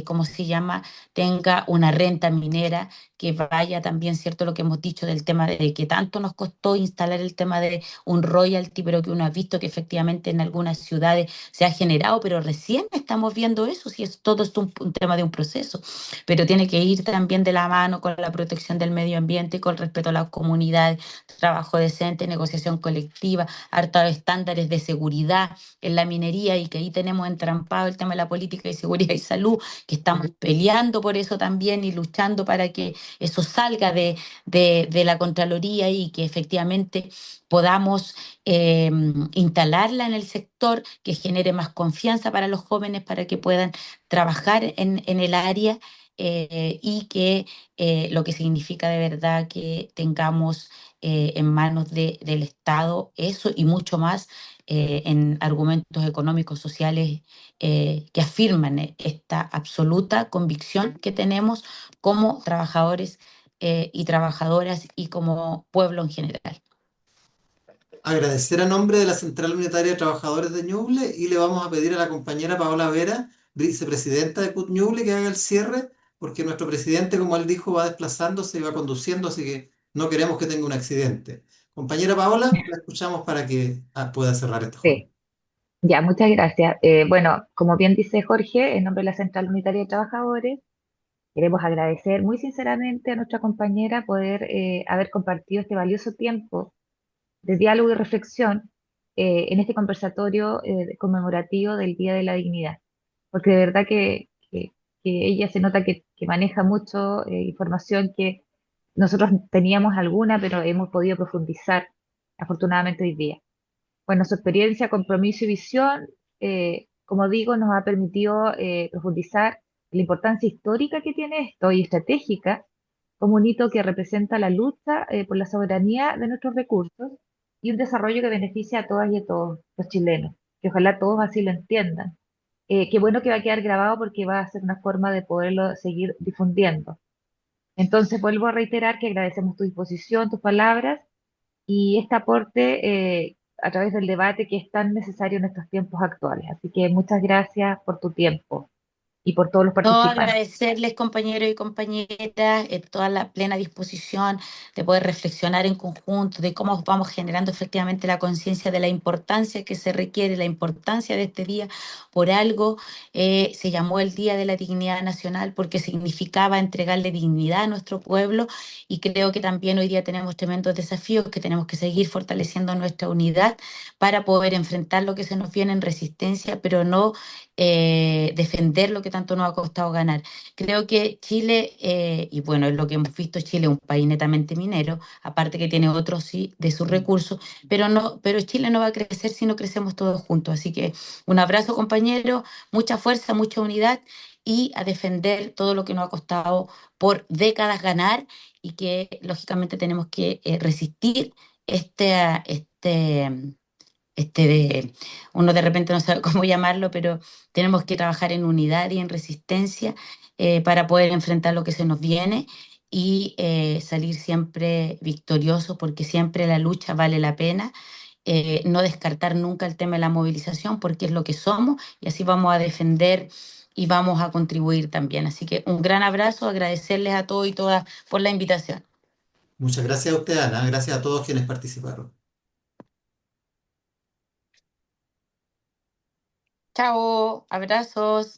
¿cómo se llama? Tenga una renta minera, que vaya también, ¿cierto? Lo que hemos dicho del tema de que tanto nos costó instalar el tema de un royalty, pero que uno ha visto que efectivamente en algunas ciudades se ha generado, pero recién estamos viendo eso, si es todo es un tema de un proceso, pero tiene que ir también de la mano con la protección del medio ambiente, con el respeto a las comunidades, trabajo decente, negociación colectiva, harta de estándares de seguridad en la minería, y que ahí tenemos entrampado el tema de la política de seguridad y salud, que estamos peleando por eso también y luchando para que eso salga de la Contraloría y que efectivamente podamos eh, instalarla en el sector, que genere más confianza para los jóvenes para que puedan trabajar en el área, y que lo que significa de verdad que tengamos en manos del Estado eso y mucho más, en argumentos económicos, sociales, que afirman esta absoluta convicción que tenemos como trabajadores y trabajadoras y como pueblo en general. Agradecer a nombre de la Central Unitaria de Trabajadores de Ñuble y le vamos a pedir a la compañera Paola Vera, vicepresidenta de CUT Ñuble, que haga el cierre, porque nuestro presidente, como él dijo, va desplazándose y va conduciendo, así que no queremos que tenga un accidente. Compañera Paola, la escuchamos para que pueda cerrar esta jornada. Sí, ya, muchas gracias. Bueno, como bien dice Jorge, en nombre de la Central Unitaria de Trabajadores, queremos agradecer muy sinceramente a nuestra compañera poder haber compartido este valioso tiempo de diálogo y reflexión en este conversatorio conmemorativo del Día de la Dignidad, porque de verdad que ella se nota que maneja mucho información que nosotros teníamos alguna, pero hemos podido profundizar afortunadamente hoy día. Bueno, su experiencia, compromiso y visión, como digo, nos ha permitido profundizar la importancia histórica que tiene esto y estratégica como un hito que representa la lucha por la soberanía de nuestros recursos y un desarrollo que beneficia a todas y a todos los chilenos, que ojalá todos así lo entiendan. Qué bueno que va a quedar grabado porque va a ser una forma de poderlo seguir difundiendo. Entonces, vuelvo a reiterar que agradecemos tu disposición, tus palabras y este aporte a través del debate que es tan necesario en estos tiempos actuales. Así que muchas gracias por tu tiempo y por todos los No, participantes. agradecerles, compañeros y compañeras, toda la plena disposición de poder reflexionar en conjunto, de cómo vamos generando efectivamente la conciencia de la importancia que se requiere, la importancia de este día. Por algo se llamó el Día de la Dignidad Nacional, porque significaba entregarle dignidad a nuestro pueblo, y creo que también hoy día tenemos tremendos desafíos, que tenemos que seguir fortaleciendo nuestra unidad para poder enfrentar lo que se nos viene en resistencia, pero no defender lo que tanto nos ha costado ganar. Creo que Chile, y bueno, es lo que hemos visto, Chile es un país netamente minero, aparte que tiene otros sí de sus recursos, pero Chile no va a crecer si no crecemos todos juntos. Así que un abrazo, compañero, mucha fuerza, mucha unidad, y a defender todo lo que nos ha costado por décadas ganar, y que lógicamente tenemos que resistir este, uno de repente no sabe cómo llamarlo, pero tenemos que trabajar en unidad y en resistencia, para poder enfrentar lo que se nos viene, y salir siempre victoriosos, porque siempre la lucha vale la pena. No descartar nunca el tema de la movilización, porque es lo que somos, y así vamos a defender y vamos a contribuir también. Así que un gran abrazo, agradecerles a todos y todas por la invitación. Muchas gracias a usted, Ana. Gracias a todos quienes participaron. Chao, abrazos.